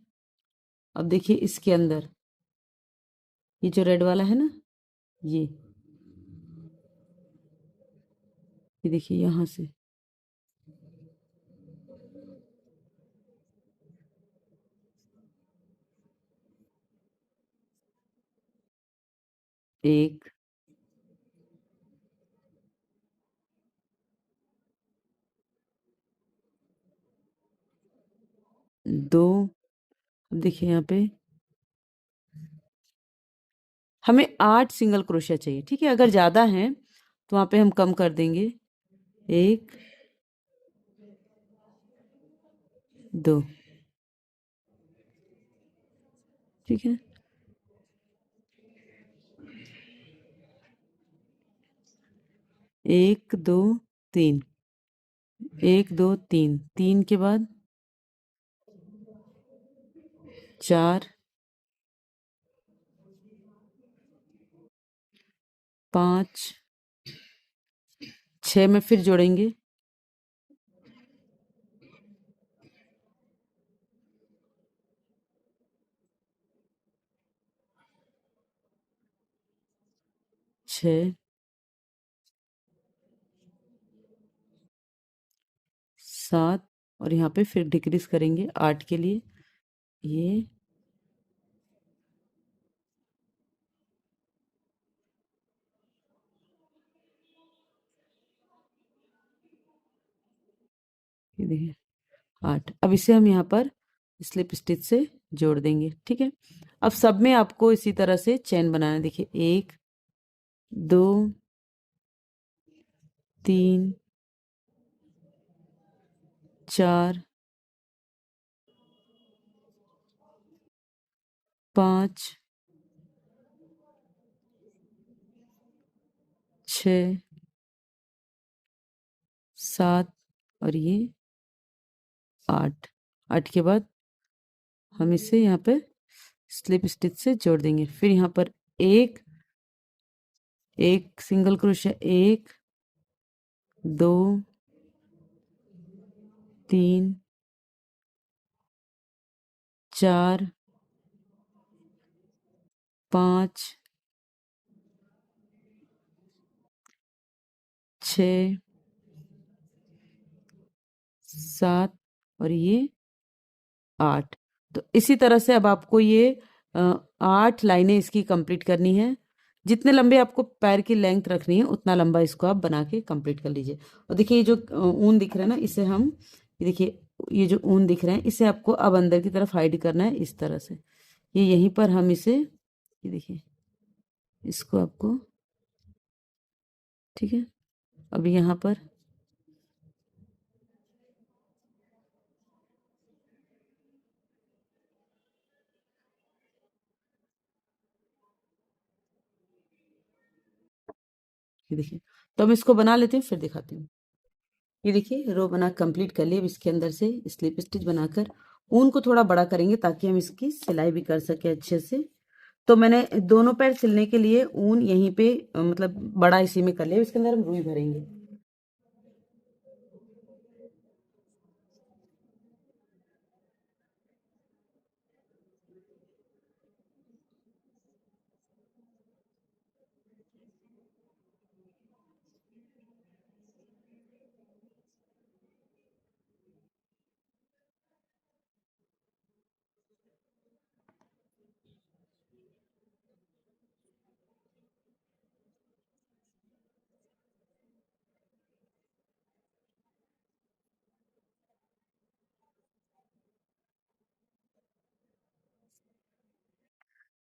अब देखिए इसके अंदर ये जो रेड वाला है ना, ये देखिए यहाँ से एक, दो। अब देखिए यहाँ पे हमें 8 सिंगल क्रोशिया चाहिए, ठीक है। अगर ज्यादा है तो वहां पे हम कम कर देंगे, एक, दो, ठीक है। एक, दो, तीन, एक, दो, तीन, तीन के बाद चार, पाँच, छः में फिर जोड़ेंगे, छः, सात, और यहाँ पे फिर डिक्रीज करेंगे 8 के लिए। ये देखिए 8। अब इसे हम यहाँ पर स्लिप स्टिच से जोड़ देंगे, ठीक है। अब सब में आपको इसी तरह से चेन बनाना है। देखिए एक, दो, तीन, चार, पाँच, छ, सात, और ये 8। 8 के बाद हम इसे यहाँ पे स्लिप स्टिच से जोड़ देंगे। फिर यहाँ पर एक, एक सिंगल क्रोशिया, एक, दो, तीन, चार, पाँच, छ, सात, और ये 8। तो इसी तरह से अब आपको ये 8 लाइनें इसकी कंप्लीट करनी है। जितने लंबे आपको पैर की लेंथ रखनी है उतना लंबा इसको आप बना के कंप्लीट कर लीजिए। और देखिए ये जो ऊन दिख रहा है ना, इसे हम, ये देखिए ये जो ऊन दिख रहे हैं इसे आपको अब अंदर की तरफ हाइड करना है इस तरह से। ये यहीं पर हम इसे, ये देखिए इसको आपको, ठीक है। अब यहाँ पर ये देखिए, तो हम इसको बना लेते हैं फिर दिखाती हूँ। ये देखिए रो बना कंप्लीट कर लिए। अब इसके अंदर से स्लिप स्टिच बनाकर ऊन को थोड़ा बड़ा करेंगे ताकि हम इसकी सिलाई भी कर सके अच्छे से। तो मैंने दोनों पैर सिलने के लिए ऊन यहीं पे मतलब बड़ा इसी में कर लिया। इसके अंदर हम रुई भरेंगे।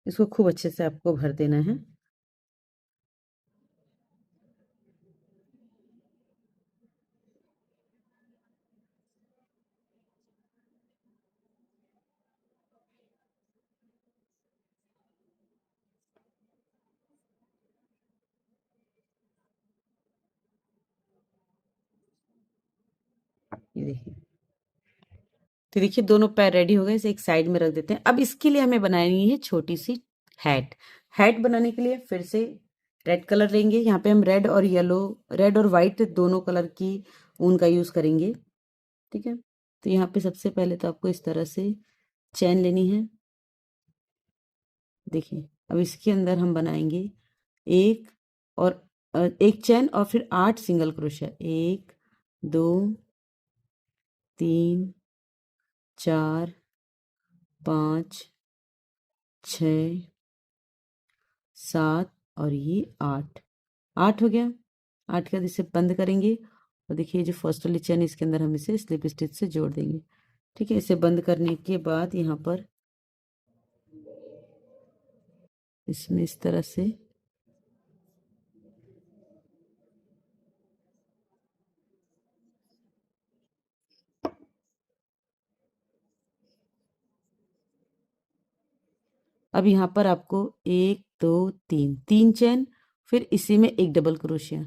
इसको खूब अच्छे से आपको भर देना है। ये देखिए, तो देखिए दोनों पैर रेडी हो गए। इसे एक साइड में रख देते हैं। अब इसके लिए हमें बनानी है छोटी सी हैट। हैट बनाने के लिए फिर से रेड कलर लेंगे। यहाँ पे हम रेड और येलो, रेड और वाइट दोनों कलर की ऊन का यूज करेंगे, ठीक है। तो यहाँ पे सबसे पहले तो आपको इस तरह से चैन लेनी है। देखिए अब इसके अंदर हम बनाएंगे एक और एक चैन और फिर 8 सिंगल क्रोशिया, 1 2 3 4 5 6 7 और ये 8, 8 हो गया। 8 के बाद इसे बंद करेंगे और देखिए जो फर्स्ट वाली चैन इसके अंदर हम इसे स्लिप स्टिच से जोड़ देंगे। ठीक है, इसे बंद करने के बाद यहाँ पर इसमें इस तरह से अब यहाँ पर आपको 1 2 3 3 चैन, फिर इसी में एक डबल क्रोशिया।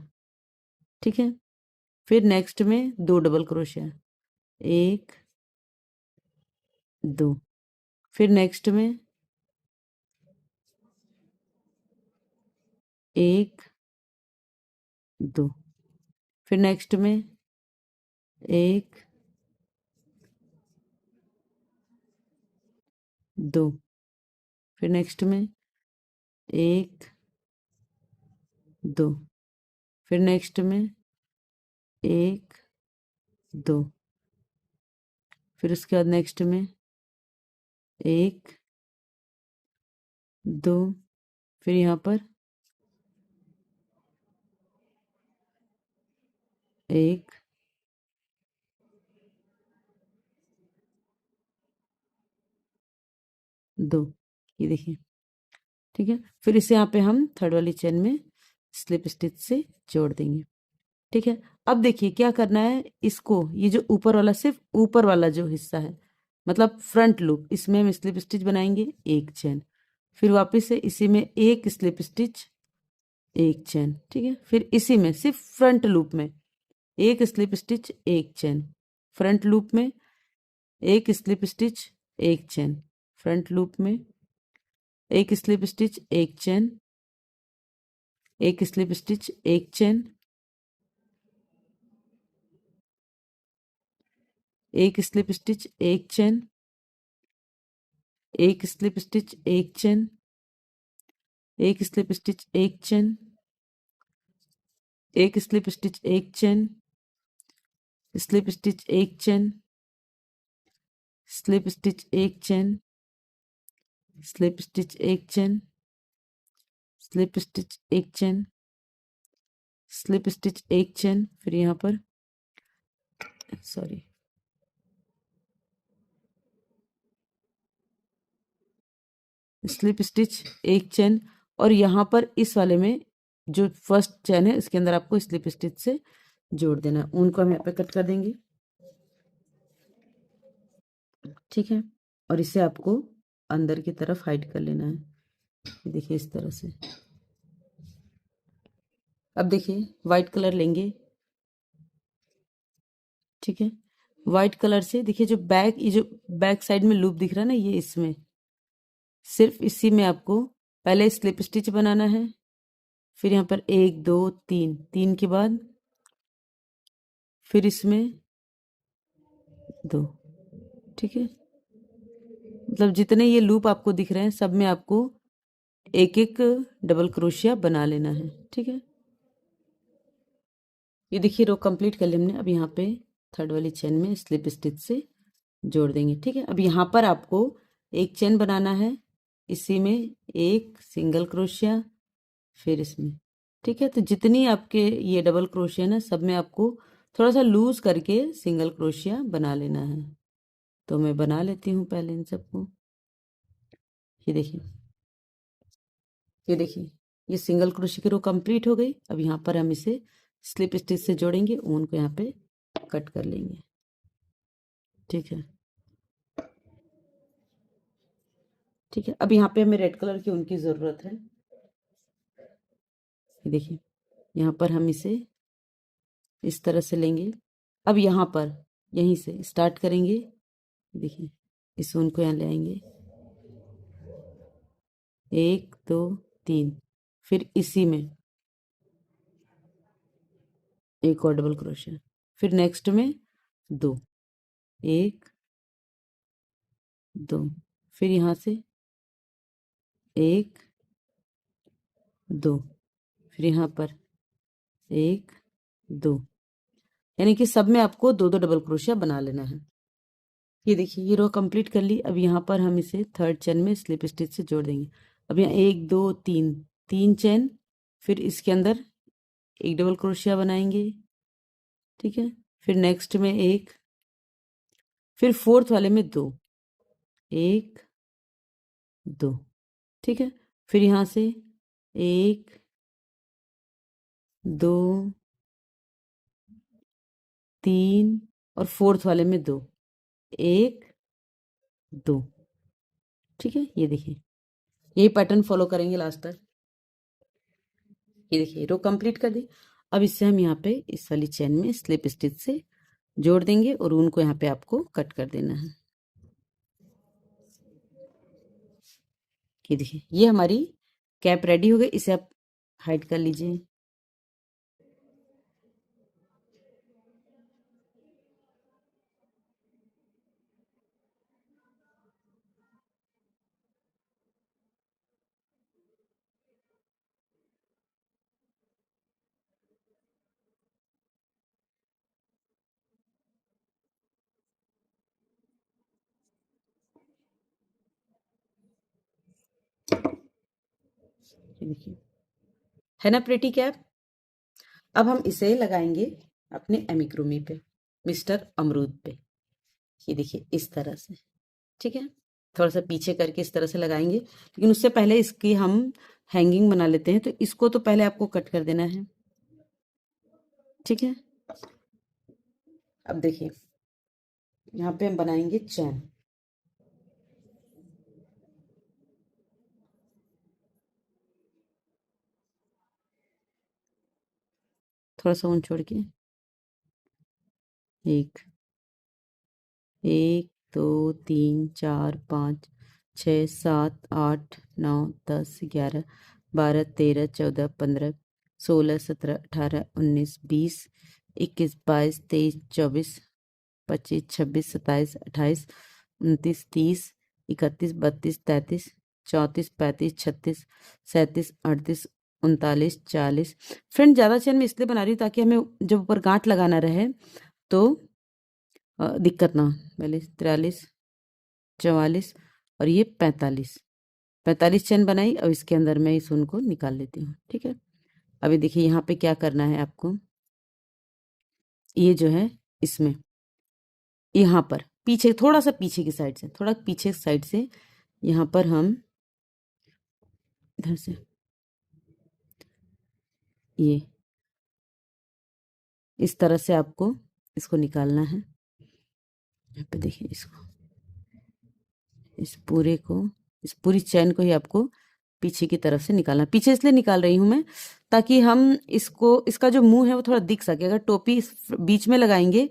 ठीक है, फिर नेक्स्ट में 2 डबल क्रोशिया, 1 2, फिर नेक्स्ट में 1 2, फिर नेक्स्ट में 1 2, फिर नेक्स्ट में 1 2, फिर नेक्स्ट में 1 2, फिर उसके बाद नेक्स्ट में 1 2, फिर यहाँ पर 1 2, ये देखिए। ठीक है, फिर इसे यहाँ पे हम थर्ड वाली चेन में स्लिप स्टिच से जोड़ देंगे। ठीक है, अब देखिए क्या करना है, इसको ये जो ऊपर वाला, सिर्फ ऊपर वाला जो हिस्सा है मतलब फ्रंट लूप, इसमें हम स्लिप स्टिच बनाएंगे एक चेन, फिर वापस से इसी में एक स्लिप स्टिच एक चेन। ठीक है, फिर इसी में सिर्फ फ्रंट लूप में एक स्लिप स्टिच एक चेन, फ्रंट लूप में एक स्लिप स्टिच एक चेन, फ्रंट लूप में एक स्लिप स्टिच एक चेन, एक स्लिप स्टिच एक चेन, एक स्लिप स्टिच एक चेन, एक स्लिप स्टिच एक चेन, एक स्लिप स्टिच एक चेन, एक स्लिप स्टिच एक चेन, स्लिप स्टिच एक चेन, स्लिप स्टिच एक चेन, स्लिप स्टिच एक चेन, स्लिप स्टिच एक चेन, स्लिप स्टिच एक चेन, फिर यहाँ पर सॉरी स्लिप स्टिच एक चेन, और यहाँ पर इस वाले में जो फर्स्ट चेन है इसके अंदर आपको स्लिप स्टिच से जोड़ देना, उनको हम यहाँ पे कट कर देंगे। ठीक है, और इसे आपको अंदर की तरफ हाइड कर लेना है, ये देखिए इस तरह से। अब देखिए व्हाइट कलर लेंगे। ठीक है, व्हाइट कलर से देखिए जो बैक, ये जो बैक साइड में लूप दिख रहा है ना, ये इसमें सिर्फ इसी में आपको पहले स्लिप स्टिच बनाना है, फिर यहाँ पर 1 2 3, 3 के बाद फिर इसमें 2। ठीक है, मतलब जितने ये लूप आपको दिख रहे हैं सब में आपको एक एक डबल क्रोशिया बना लेना है। ठीक है, ये देखिए रो कंप्लीट कर लिया हमने। अब यहाँ पे थर्ड वाली चेन में स्लिप स्टिच से जोड़ देंगे। ठीक है, अब यहाँ पर आपको एक चेन बनाना है, इसी में एक सिंगल क्रोशिया, फिर इसमें। ठीक है, तो जितनी आपके ये डबल क्रोशिया ना सब में आपको थोड़ा सा लूज करके सिंगल क्रोशिया बना लेना है। तो मैं बना लेती हूँ पहले इन सबको। ये देखिए, ये देखिए ये सिंगल क्रोशिया की रो कंप्लीट हो गई। अब यहाँ पर हम इसे स्लिप स्टिच से जोड़ेंगे, ऊन को यहाँ पे कट कर लेंगे। ठीक है, ठीक है, अब यहाँ पे हमें रेड कलर की ऊन की ज़रूरत है। ये देखिए यहाँ पर हम इसे इस तरह से लेंगे। अब यहाँ पर यहीं से स्टार्ट करेंगे। देखिए इस ऊन को यहाँ ले आएंगे, 1 2 3, फिर इसी में एक और डबल क्रोशिया, फिर नेक्स्ट में 2, 1 2, फिर यहाँ से 1 2, फिर यहाँ पर 1 2, यानी कि सब में आपको 2 2 डबल क्रोशिया बना लेना है। ये देखिए ये रो कंप्लीट कर ली। अब यहाँ पर हम इसे थर्ड चेन में स्लिप स्टिच से जोड़ देंगे। अब यहाँ 1 2 3, 3 चेन, फिर इसके अंदर एक डबल क्रोशिया बनाएंगे, ठीक है। फिर नेक्स्ट में एक, फिर फोर्थ वाले में 2, 1 2, ठीक है। फिर यहाँ से 1 2 3 और फोर्थ वाले में 2, 1 2, ठीक है। ये देखिए यही पैटर्न फॉलो करेंगे लास्ट तक। ये देखिए रो कंप्लीट कर दी। अब इससे हम यहाँ पे इस वाली चेन में स्लिप स्टिच से जोड़ देंगे और ऊन को यहाँ पे आपको कट कर देना है। ये देखिए ये हमारी कैप रेडी हो गई। इसे आप हाइड कर लीजिए। ये देखिए है ना प्रेटी कैप। अब हम इसे लगाएंगे अपने एमिक्रोमी पे, मिस्टर अमरूद पे। ये देखिए इस तरह से, ठीक है। थोड़ा सा पीछे करके इस तरह से लगाएंगे, लेकिन उससे पहले इसकी हम हैंगिंग बना लेते हैं। तो इसको तो पहले आपको कट कर देना है, ठीक है। अब देखिए यहाँ पे हम बनाएंगे चैन। थोड़ा सा ऊन छोड़ के, 1 1 2 3 4 5 6 7 8 9 10 11 12 13 14 15 16 17 18 19 20 21 22 23 24 25 26 27 28 29 30 31 32 33 34 35 36 37 38 39 40। फ्रेंड ज़्यादा चेन में इसलिए बना रही हूँ ताकि हमें जब ऊपर गांठ लगाना रहे तो दिक्कत ना हो। 42 43 44 और ये 45, 45 चेन बनाई। अब इसके अंदर मैं इस ऊन को निकाल लेती हूँ, ठीक है। अभी देखिए यहाँ पे क्या करना है आपको। ये जो है इसमें यहाँ पर पीछे, थोड़ा सा पीछे की साइड से, थोड़ा पीछे साइड से यहाँ पर हम इधर से ये इस तरह से आपको इसको निकालना है। यहाँ पे देखिए इसको, इस पूरे को, इस पूरी चैन को ही आपको पीछे की तरफ से निकालना। पीछे इसलिए निकाल रही हूँ मैं ताकि हम इसको, इसका जो मुंह है वो थोड़ा दिख सके। अगर टोपी इस बीच में लगाएंगे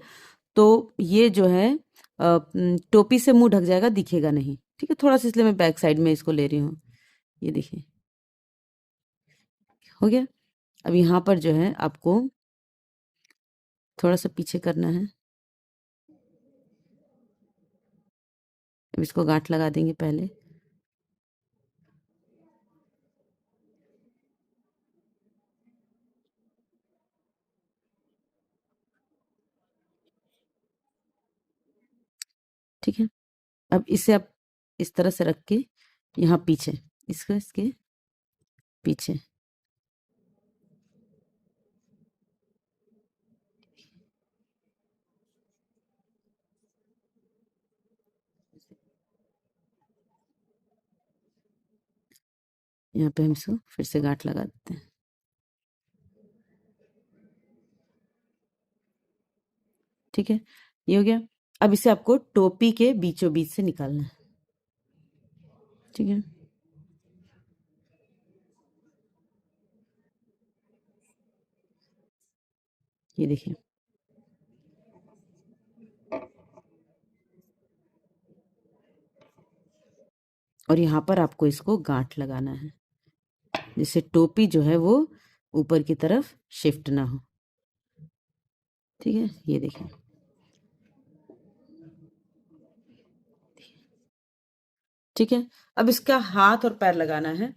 तो ये जो है टोपी से मुंह ढक जाएगा, दिखेगा नहीं, ठीक है। थोड़ा सा इसलिए मैं बैक साइड में इसको ले रही हूँ। ये देखिए हो गया। अब यहाँ पर जो है आपको थोड़ा सा पीछे करना है। अब इसको गांठ लगा देंगे पहले। ठीक है। अब इसे आप इस तरह से रख के यहाँ पीछे, इसको इसके पीछे, यहाँ पे हम इसको फिर से गांठ लगा देते हैं, ठीक है। ये हो गया। अब इसे आपको टोपी के बीचों बीच से निकालना है, ठीक है। ये देखिए और यहाँ पर आपको इसको गांठ लगाना है, जिससे टोपी जो है वो ऊपर की तरफ शिफ्ट ना हो, ठीक है। ये देखिए ठीक है। अब इसका हाथ और पैर लगाना है।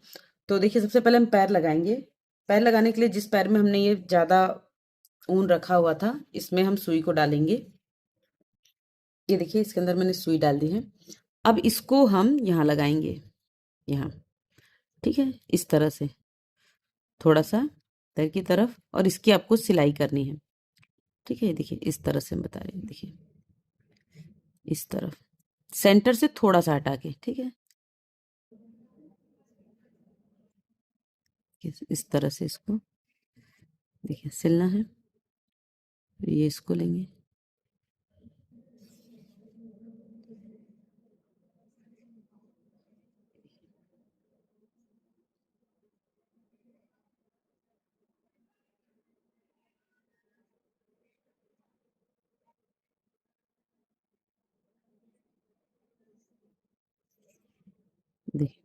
तो देखिए सबसे पहले हम पैर लगाएंगे। पैर लगाने के लिए जिस पैर में हमने ये ज्यादा ऊन रखा हुआ था, इसमें हम सुई को डालेंगे। ये देखिए इसके अंदर मैंने सुई डाल दी है। अब इसको हम यहाँ लगाएंगे, यहाँ। ठीक है, इस तरह से थोड़ा सा पैर की तरफ, और इसकी आपको सिलाई करनी है। ठीक है, देखिए इस तरह से हम बता रहे हैं। देखिए इस तरफ सेंटर से थोड़ा सा हटा के, ठीक है, इस तरह से इसको देखिए सिलना है। ये इसको लेंगे, देखिए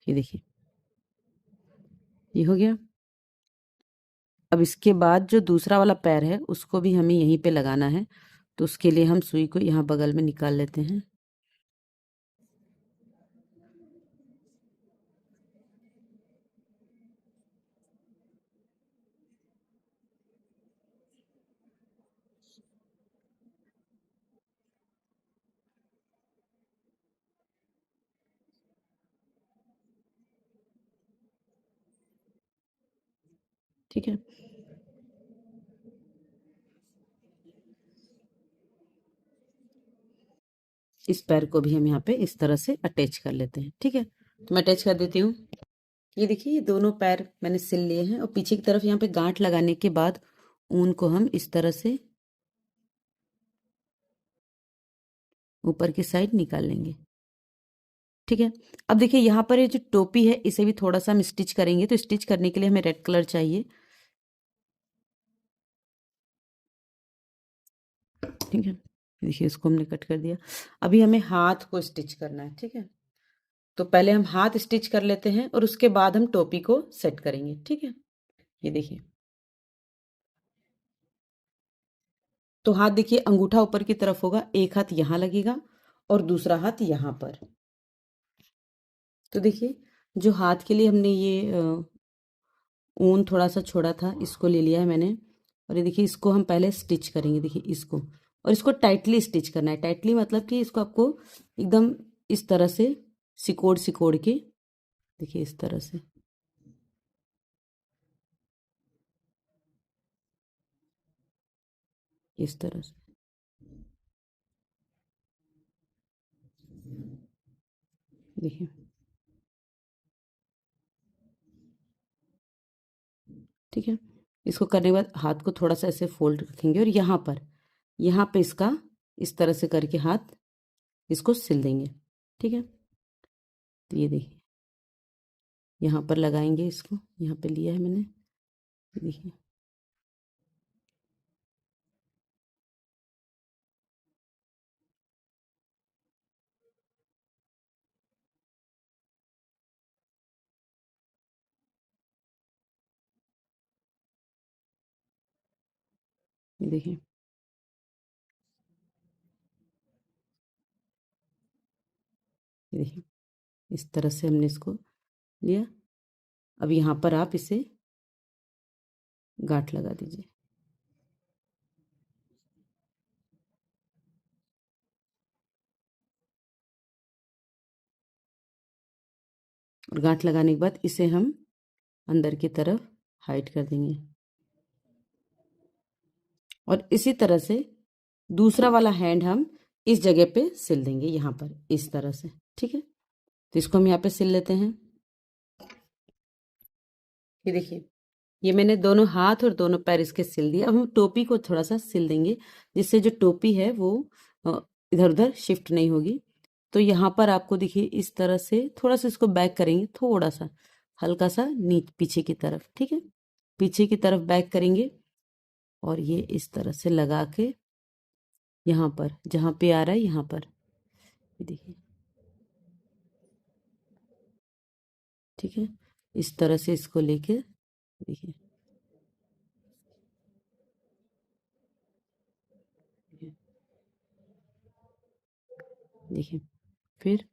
ये देखिए ये हो गया। अब इसके बाद जो दूसरा वाला पैर है उसको भी हमें यहीं पे लगाना है। तो उसके लिए हम सुई को यहाँ बगल में निकाल लेते हैं। ठीक है, इस पैर को भी हम यहाँ पे इस तरह से अटैच कर लेते हैं। ठीक है, तो मैं अटैच कर देती हूँ। ये देखिए ये दोनों पैर मैंने सिल लिए हैं, और पीछे की तरफ यहाँ पे गांठ लगाने के बाद ऊन को हम इस तरह से ऊपर की साइड निकाल लेंगे। ठीक है, अब देखिए यहाँ पर ये जो टोपी है इसे भी थोड़ा सा हम स्टिच करेंगे। तो स्टिच करने के लिए हमें रेड कलर चाहिए। ठीक है, देखिए इसको हमने कट कर दिया। अभी हमें हाथ को स्टिच करना है। ठीक है, तो पहले हम हाथ स्टिच कर लेते हैं और उसके बाद हम टोपी को सेट करेंगे। ठीक है, ये देखिए। तो हाथ देखिए अंगूठा ऊपर की तरफ होगा, एक हाथ यहाँ लगेगा और दूसरा हाथ यहाँ पर। तो देखिए जो हाथ के लिए हमने ये ऊन थोड़ा सा छोड़ा था, इसको ले लिया है मैंने। और ये देखिए इसको हम पहले स्टिच करेंगे। देखिए इसको, और इसको टाइटली स्टिच करना है। टाइटली मतलब कि इसको आपको एकदम इस तरह से सिकोड़ सिकोड़ के, देखिए इस तरह से, इस तरह से देखिए। ठीक है, इसको करने के बाद हाथ को थोड़ा सा ऐसे फोल्ड रखेंगे, और यहाँ पे इसका इस तरह से करके हाथ इसको सिल देंगे। ठीक है, तो ये देखिए यहाँ पर लगाएंगे इसको, यहाँ पे लिया है मैंने। ये देखिए ये देखिए ये देखिए इस तरह से हमने इसको लिया। अब यहाँ पर आप इसे गांठ लगा दीजिए। और गांठ लगाने के बाद इसे हम अंदर की तरफ हाइड कर देंगे। और इसी तरह से दूसरा वाला हैंड हम इस जगह पे सिल देंगे यहाँ पर इस तरह से, ठीक है। तो इसको हम यहाँ पे सिल लेते हैं। ये देखिए, ये मैंने दोनों हाथ और दोनों पैर इसके सिल दिए। अब हम टोपी को थोड़ा सा सिल देंगे, जिससे जो टोपी है वो इधर उधर शिफ्ट नहीं होगी। तो यहाँ पर आपको देखिए इस तरह से थोड़ा सा इसको बैक करेंगे, थोड़ा सा हल्का सा पीछे की तरफ, ठीक है। पीछे की तरफ बैक करेंगे और ये इस तरह से लगा के यहाँ पर जहाँ पे आ रहा है यहाँ पर, ये देखिए, ठीक है। इस तरह से इसको लेके देखिए, देखिए फिर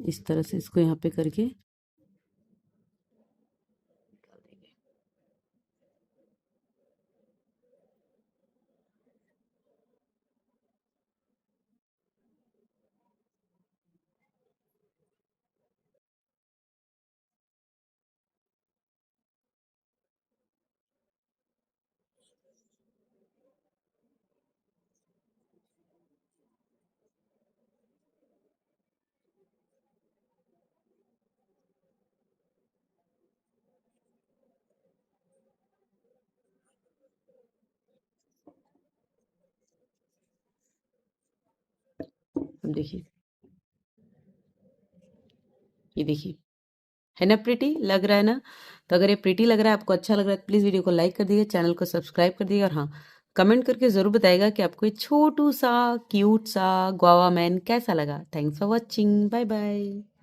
इस तरह से इसको यहाँ पे करके अब देखिए, ये देखिए, है ना प्रिटी लग रहा है ना। तो अगर ये प्रिटी लग रहा है, आपको अच्छा लग रहा है, प्लीज वीडियो को लाइक कर दीजिए, चैनल को सब्सक्राइब कर दीजिए, और हाँ, कमेंट करके जरूर बताइएगा कि आपको ये छोटू सा क्यूट सा गुआवा मैन कैसा लगा। Thanks for watching, bye bye.